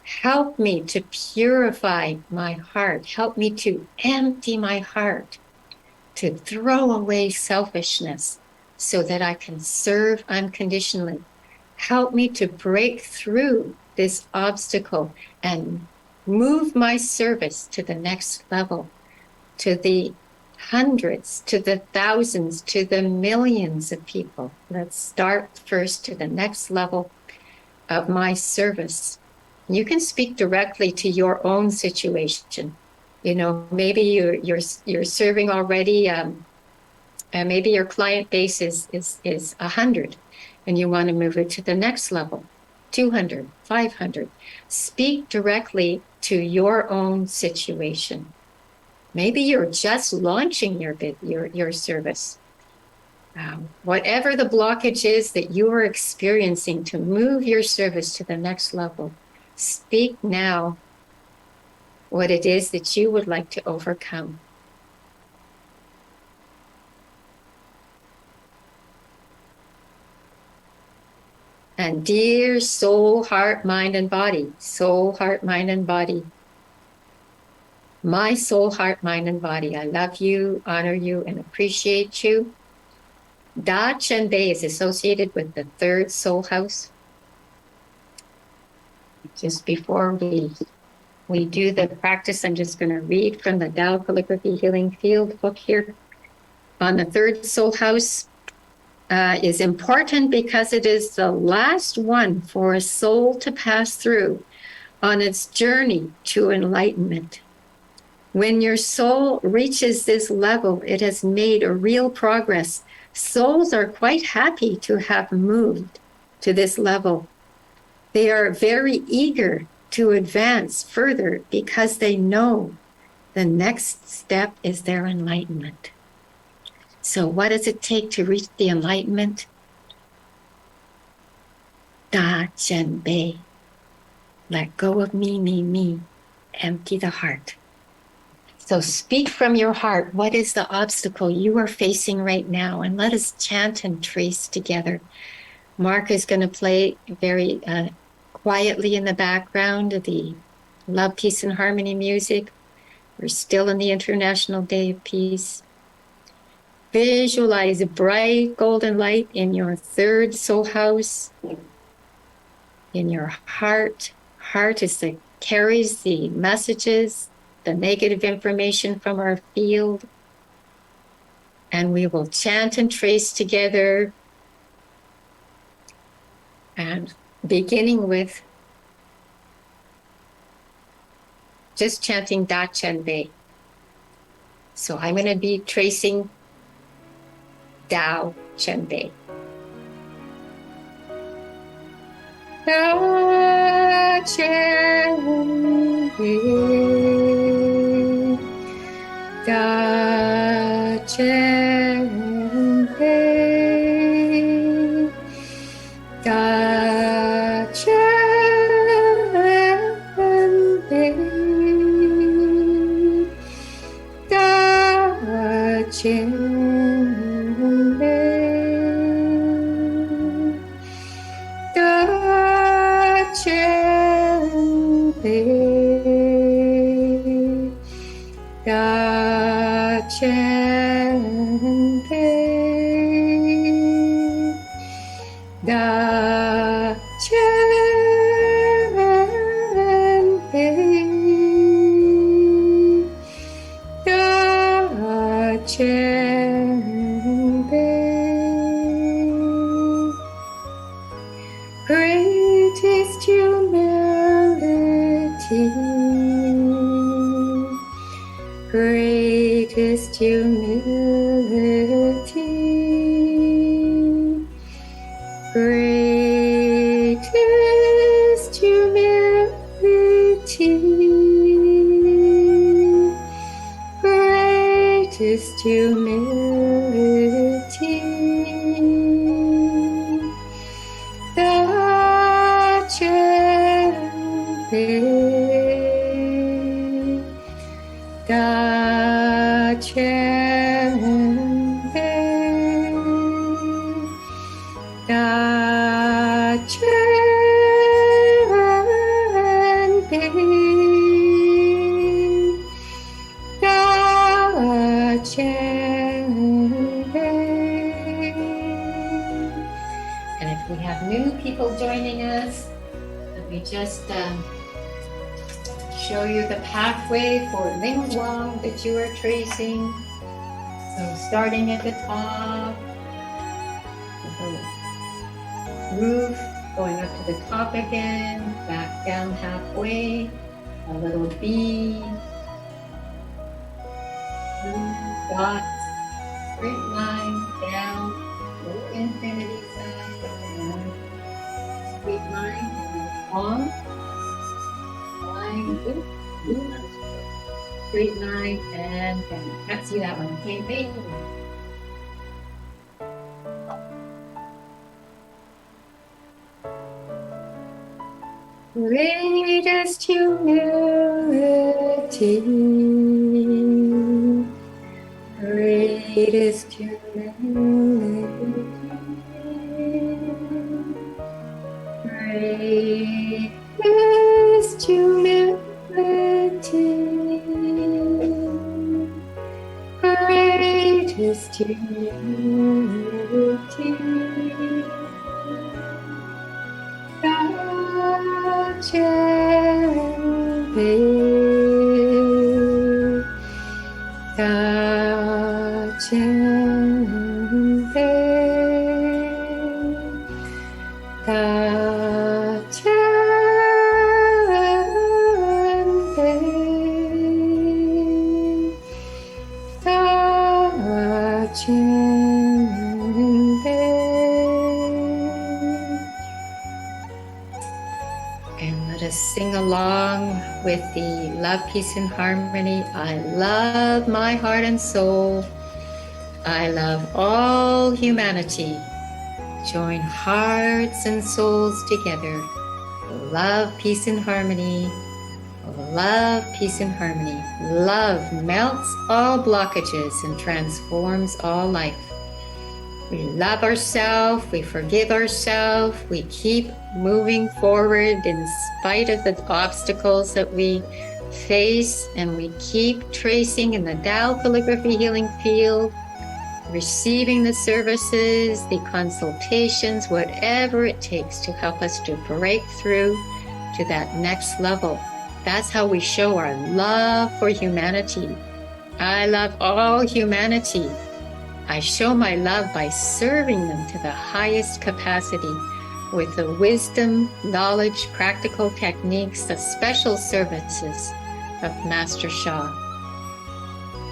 Help me to purify my heart. Help me to empty my heart, to throw away selfishness so that I can serve unconditionally. Help me to break through this obstacle and move my service to the next level, to the hundreds, to the thousands, to the millions of people. Let's start first to the next level of my service. You can speak directly to your own situation. You know, maybe you're serving already, and maybe your client base is 100, and you want to move it to the next level, 200, 500. Speak directly to your own situation. Maybe you're just launching your service. Whatever the blockage is that you are experiencing to move your service to the next level, speak now what it is that you would like to overcome. And dear soul, heart, mind, and body, soul, heart, mind, and body, my soul, heart, mind, and body, I love you, honor you, and appreciate you. Da Chen Bei is associated with the third soul house. Just before we do the practice, I'm just going to read from the Tao Calligraphy Healing Field book here. On the third soul house is important because it is the last one for a soul to pass through on its journey to enlightenment. When your soul reaches this level, it has made a real progress. Souls are quite happy to have moved to this level. They are very eager to advance further because they know the next step is their enlightenment. So what does it take to reach the enlightenment? Da-chen-bei. Let go of me. Empty the heart. So speak from your heart. What is the obstacle you are facing right now? And let us chant and trace together. Mark is going to play very quietly in the background the Love, Peace, and Harmony music. We're still in the International Day of Peace. Visualize a bright golden light in your third soul house, in your heart. Heart is the carries the messages, the negative information from our field. And we will chant and trace together. And beginning with just chanting Da-chen-bei. So I'm going to be tracing Da-chen-bei. Da-chen-bei. Da-chen-bei. Da-chen-bei. Da-chen-bei. Da-chen-bei. Da-chen-bei. Da-chen-bei. Da-chen-bei. Greatest humility. Greatest humility. Greatest humility. Greatest humility. Da-chen-bei. Da-chen-bei. Da-chen-bei. Da-chen-bei. And if we have new people joining us, let me just show you the pathway for Ling Guang that you are tracing. So starting at the top, groove, going up to the top again, back down halfway, a little B, dots, straight line down, little infinity sign, and straight line, and long, line, straight line, and down. Can't see that one. Okay, big. Greatest humility. Greatest humility. Greatest humility. Greatest humility. Da-chen-bei. Da-chen-bei. Da-chen-bei. children there. And let us sing along with the love, peace, and harmony. I love my heart and soul. I love all humanity. Join hearts and souls together. Love, peace, and harmony. Love, peace, and harmony. Love melts all blockages and transforms all life. We love ourselves, we forgive ourselves, we keep moving forward in spite of the obstacles that we face, and we keep tracing in the Tao calligraphy healing field, receiving the services, the consultations, whatever it takes to help us to break through to that next level. That's how we show our love for humanity. I love all humanity. I show my love by serving them to the highest capacity with the wisdom, knowledge, practical techniques, the special services of Master Sha.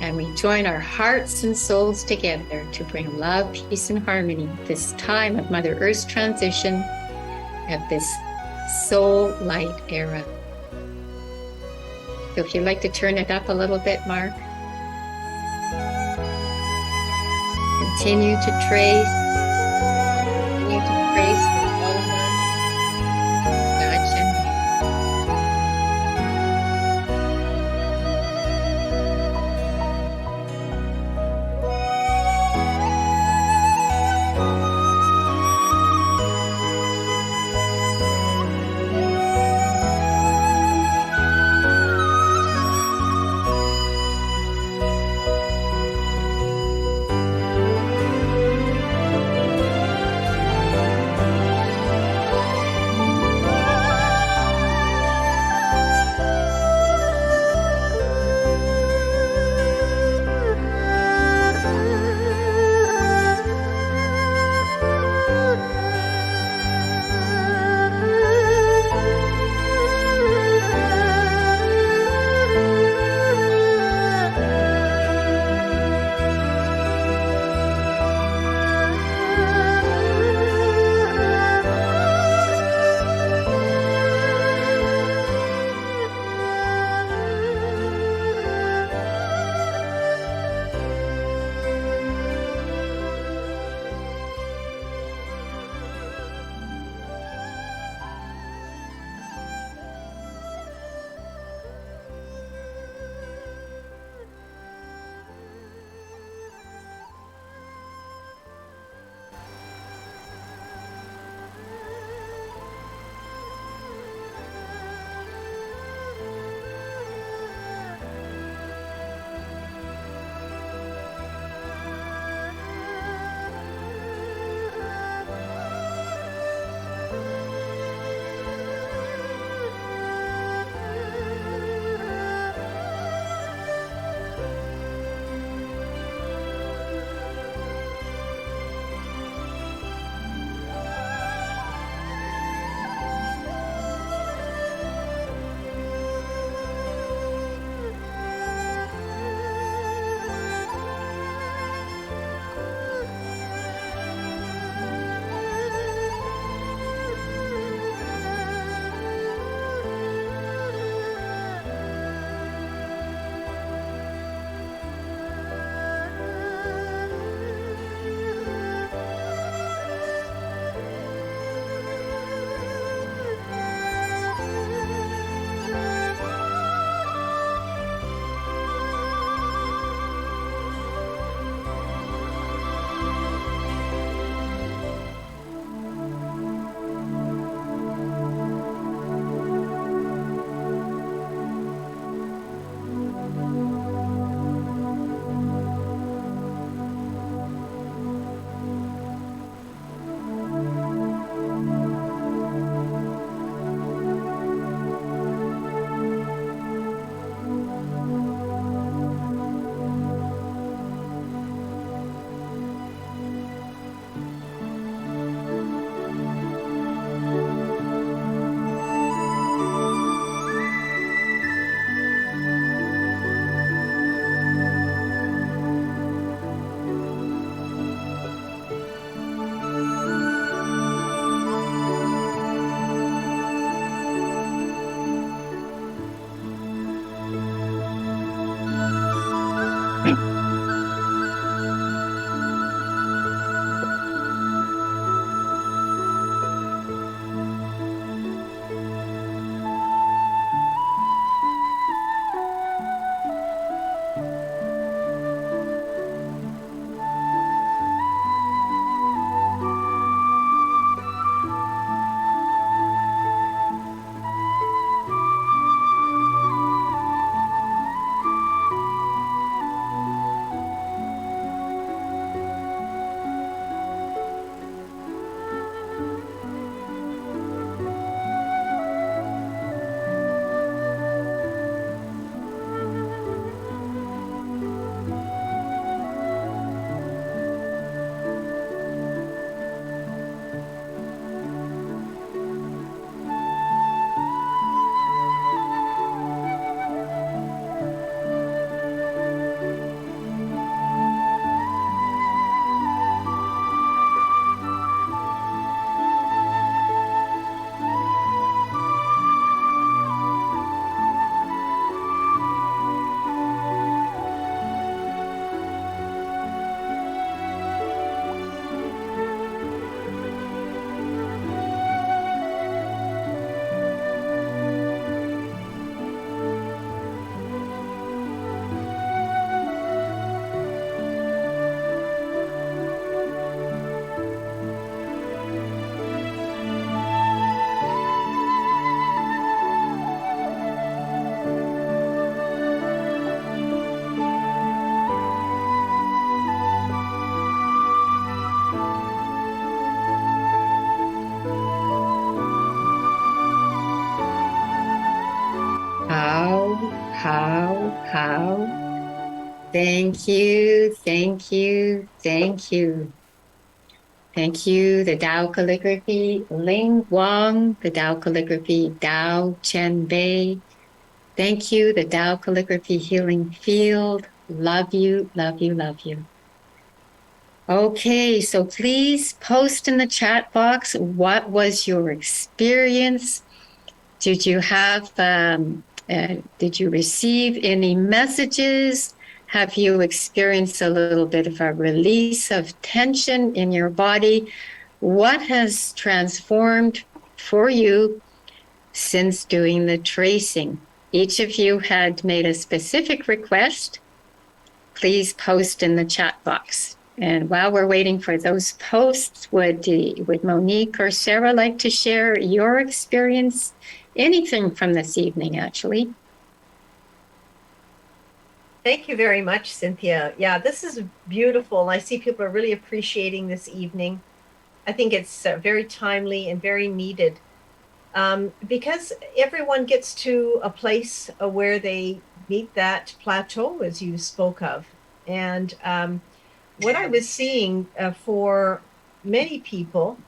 And we join our hearts and souls together to bring love, peace, and harmony this time of Mother Earth's transition, of this soul light era. So if you'd like to turn it up a little bit, Mark. Continue to trace for all of us. Gotcha. Thank you, thank you, thank you. Thank you, the Tao Calligraphy, Ling Wang, the Tao Calligraphy, Tao Chen Bei. Thank you, the Tao Calligraphy Healing Field. Love you, love you, love you. Okay, so please post in the chat box, what was your experience? Did you did you receive any messages? Have you experienced a little bit of a release of tension in your body? What has transformed for you since doing the tracing? Each of you had made a specific request. Please post in the chat box. And while we're waiting for those posts, would Monique or Sarah like to share your experience? Anything from this evening, actually. Thank you very much, Cynthia. Yeah, this is beautiful. I see people are really appreciating this evening. I think it's very timely and very needed, because everyone gets to a place where they meet that plateau, as you spoke of. And what I was seeing for many people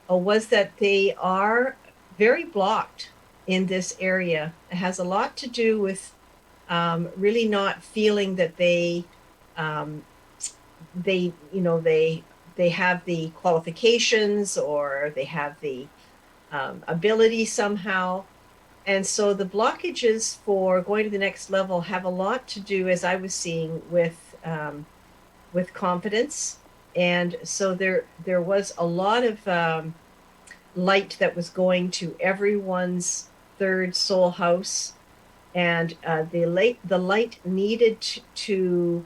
was that they are very blocked in this area. It has a lot to do with really not feeling that um, they have the qualifications, or they have the ability somehow. And so the blockages for going to the next level have a lot to do, as I was seeing, with confidence. And so there was a lot of light that was going to everyone's third soul house, and the light needed to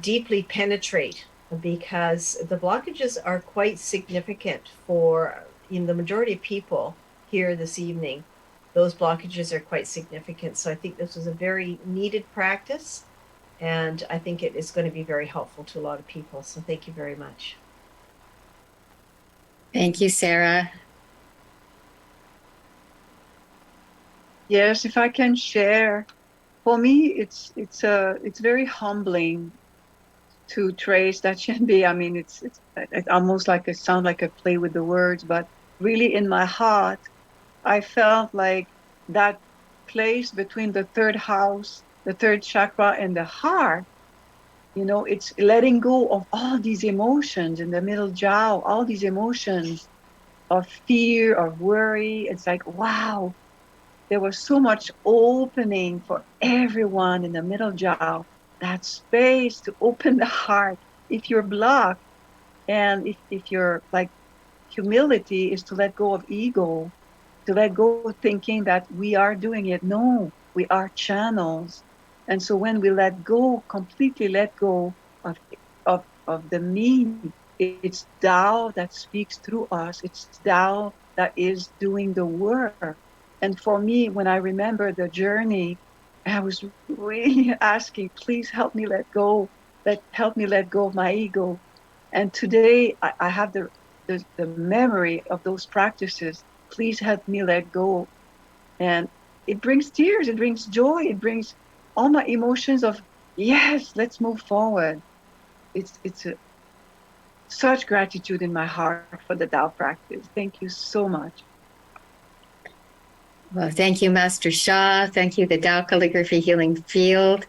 deeply penetrate, because the blockages are quite significant for, in the majority of people here this evening. Those blockages are quite significant. So I think this was a very needed practice, and I think it is going to be very helpful to a lot of people. So thank you very much. Thank you, Sarah. Yes, if I can share, for me, it's very humbling to trace that Shenbi. I mean, it's almost like it sounds like a play with the words, but really in my heart, I felt like that place between the third house, the third chakra, and the heart. It's letting go of all these emotions in the middle jaw, all these emotions of fear, of worry. It's like, wow, there was so much opening for everyone in the middle jaw, that space to open the heart. If you're blocked, and if you're like, humility is to let go of ego, to let go of thinking that we are doing it. No, we are channels. And so when we let go, completely let go of the me, it's Tao that speaks through us. It's Tao that is doing the work. And for me, when I remember the journey, I was really asking, please help me let go. Help me let go of my ego. And today I have the memory of those practices. Please help me let go. And it brings tears, it brings joy, it brings all my emotions of, yes, let's move forward. It's such gratitude in my heart for the Tao practice. Thank you so much. Well, thank you, Master Sha. Thank you, the Tao Calligraphy Healing Field.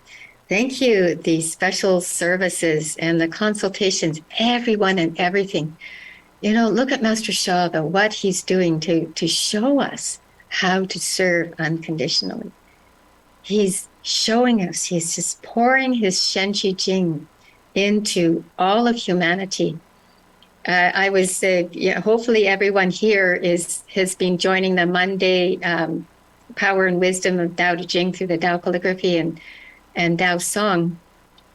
Thank you, the special services and the consultations, everyone and everything. Look at Master Sha, though, what he's doing to show us how to serve unconditionally. He's showing us, he's just pouring his Shen-Qi Jing into all of humanity. I was, hopefully everyone here has been joining the Monday Power and Wisdom of Tao Te Ching through the Tao Calligraphy and Tao Song.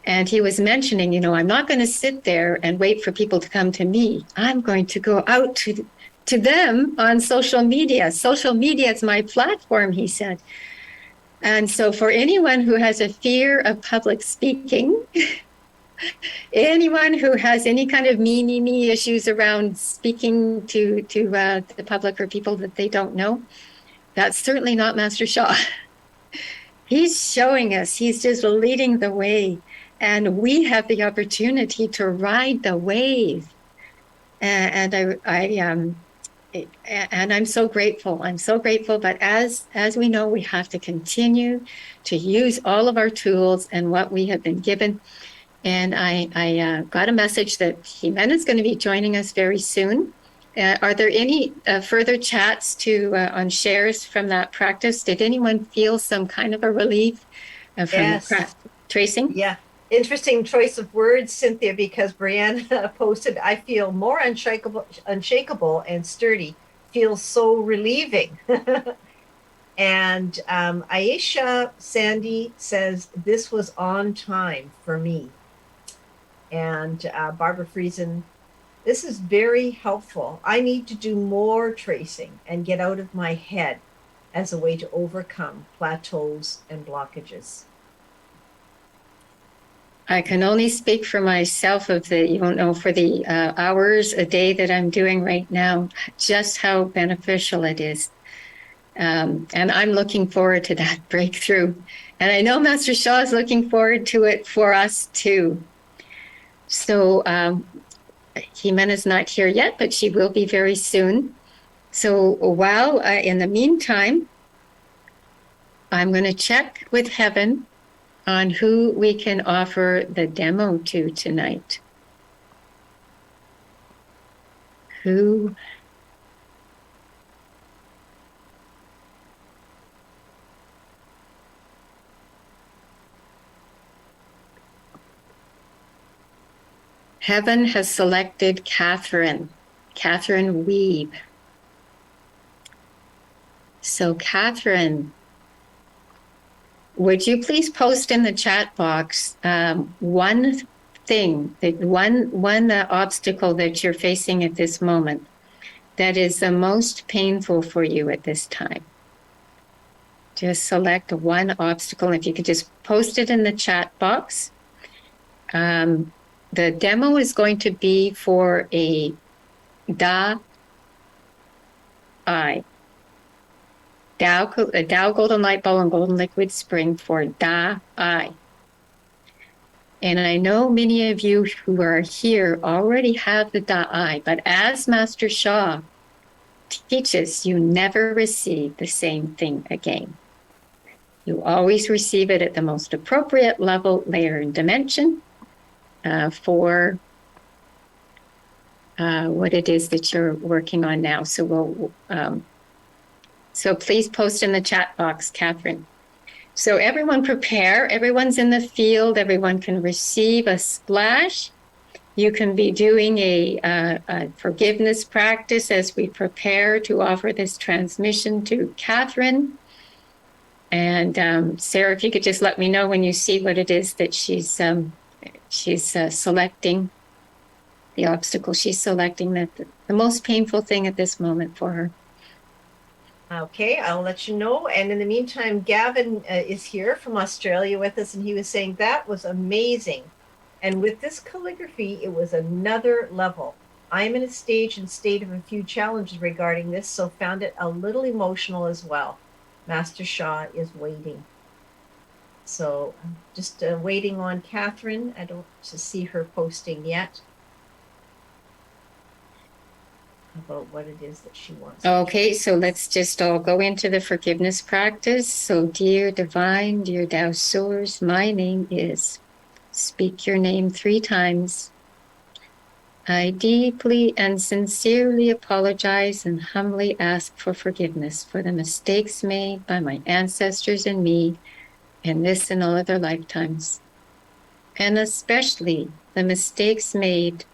And he was mentioning, I'm not going to sit there and wait for people to come to me. I'm going to go out to them on social media. Social media is my platform, he said. And so for anyone who has a fear of public speaking, anyone who has any kind of me issues around speaking to the public or people that they don't know, that's certainly not Master Sha. He's showing us, he's just leading the way. And we have the opportunity to ride the wave. And I'm so grateful. I'm so grateful. But as we know, we have to continue to use all of our tools and what we have been given. And I got a message that Jimena's going to be joining us very soon. Are there any further chats on shares from that practice? Did anyone feel some kind of a relief from Yes. tracing? Yeah. Interesting choice of words, Cynthia, because Brianne posted, I feel more unshakable and sturdy. Feels so relieving. And Aisha Sandy says, this was on time for me. And Barbara Friesen, this is very helpful. I need to do more tracing and get out of my head as a way to overcome plateaus and blockages. I can only speak for myself for the hours a day that I'm doing right now, just how beneficial it is. And I'm looking forward to that breakthrough. And I know Master Shah is looking forward to it for us too. So Jimena's not here yet, but she will be very soon. So while in the meantime, I'm going to check with heaven on who we can offer the demo to tonight. Who? Heaven has selected Catherine Weeb. So Catherine, would you please post in the chat box one obstacle that you're facing at this moment that is the most painful for you at this time? Just select one obstacle. If you could just post it in the chat box. The demo is going to be for a Dow Golden Light Bulb and Golden Liquid Spring for Da Eye. And I know many of you who are here already have the Da Eye, but as Master Shah teaches, you never receive the same thing again. You always receive it at the most appropriate level, layer, and dimension for what it is that you're working on now. So so please post in the chat box, Catherine. So everyone prepare. Everyone's in the field. Everyone can receive a splash. You can be doing a forgiveness practice as we prepare to offer this transmission to Catherine. And Sarah, if you could just let me know when you see what it is that she's selecting, the obstacle she's selecting, that the most painful thing at this moment for her. Okay, I'll let you know. And in the meantime, Gavin is here from Australia with us, and he was saying that was amazing. And with this calligraphy, it was another level. I'm in a state of a few challenges regarding this, so found it a little emotional as well. Master Shah is waiting. So I'm just waiting on Catherine. I don't see her posting yet about what it is that she wants. Okay, so let's just all go into the forgiveness practice. So dear divine, dear Tao Source, my name is. Speak your name 3 times. I deeply and sincerely apologize and humbly ask for forgiveness for the mistakes made by my ancestors and me in this and all other lifetimes, and especially the mistakes made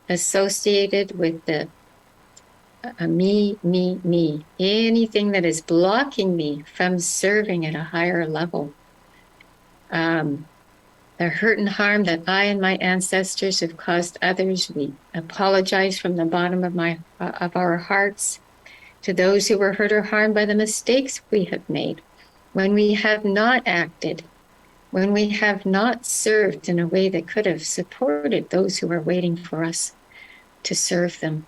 associated with the me, anything that is blocking me from serving at a higher level. The hurt and harm that I and my ancestors have caused others, we apologize from the bottom of our hearts to those who were hurt or harmed by the mistakes we have made, when we have not acted, when we have not served in a way that could have supported those who are waiting for us to serve them.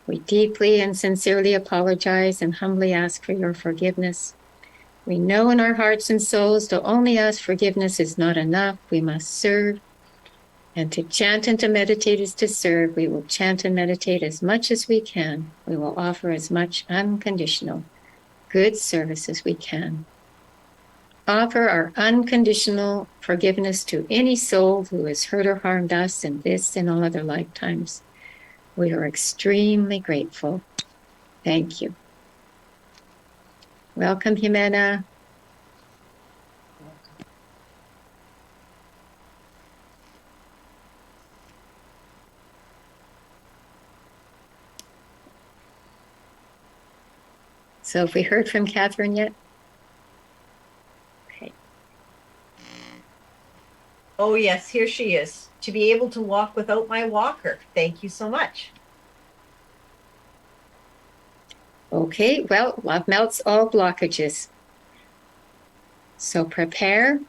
We deeply and sincerely apologize and humbly ask for your forgiveness. We know in our hearts and souls to only ask forgiveness is not enough. We must serve. And to chant and to meditate is to serve. We will chant and meditate as much as we can. We will offer as much unconditional good service as we can. Offer our unconditional forgiveness to any soul who has hurt or harmed us in this and all other lifetimes. We are extremely grateful. Thank you. Welcome, Jimena. So have we heard from Catherine yet? Okay. Oh, yes, here she is. To be able to walk without my walker. Thank you so much. Okay, well, love melts all blockages. So prepare.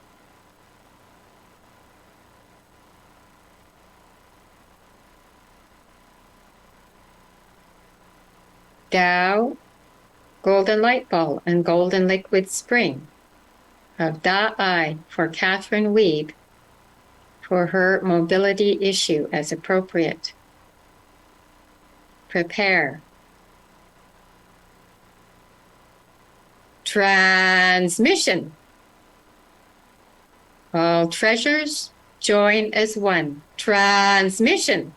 Tao, golden light ball and golden liquid spring of Da-I for Catherine Weeb for her mobility issue as appropriate. Prepare. Transmission. All treasures join as one. Transmission.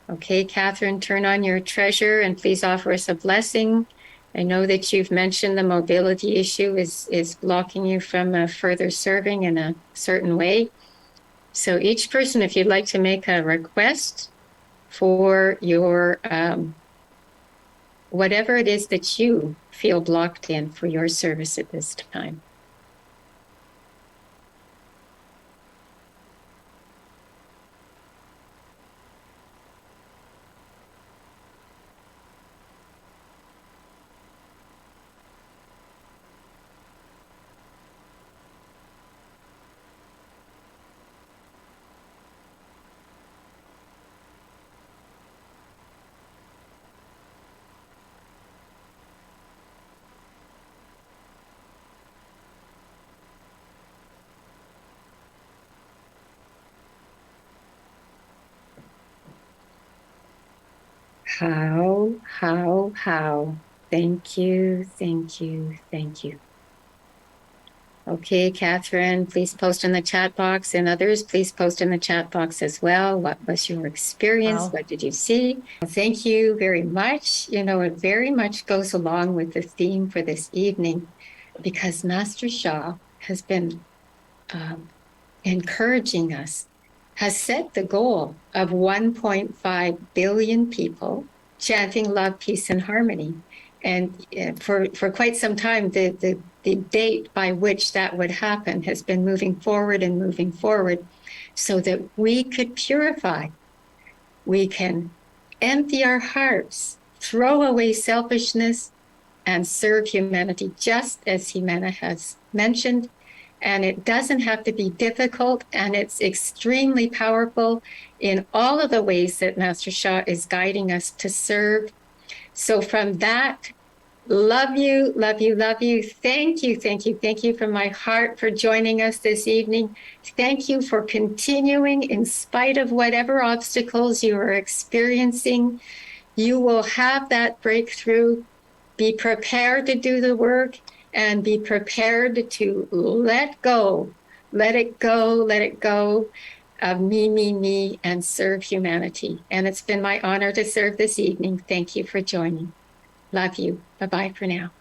Okay, Catherine, turn on your treasure and please offer us a blessing. I know that you've mentioned the mobility issue is blocking you from further serving in a certain way. So each person, if you'd like to make a request for your, whatever it is that you feel blocked in for your service at this time. How. Thank you, thank you, thank you. Okay, Catherine, please post in the chat box, and others, please post in the chat box as well. What was your experience? Wow. What did you see? Thank you very much. You know, it very much goes along with the theme for this evening because Master Sha has been encouraging us, has set the goal of 1.5 billion people chanting love, peace, and harmony. And for quite some time, the date by which that would happen has been moving forward so that we could purify. We can empty our hearts, throw away selfishness, and serve humanity, just as Jimena has mentioned. And it doesn't have to be difficult, and it's extremely powerful in all of the ways that Master Sha is guiding us to serve. So from that, love you, love you, love you. Thank you from my heart for joining us this evening. Thank you for continuing in spite of whatever obstacles you are experiencing. You will have that breakthrough. Be prepared to do the work and be prepared to let go of me, and serve humanity. And it's been my honor to serve this evening. Thank you for joining. Love you. Bye-bye for now.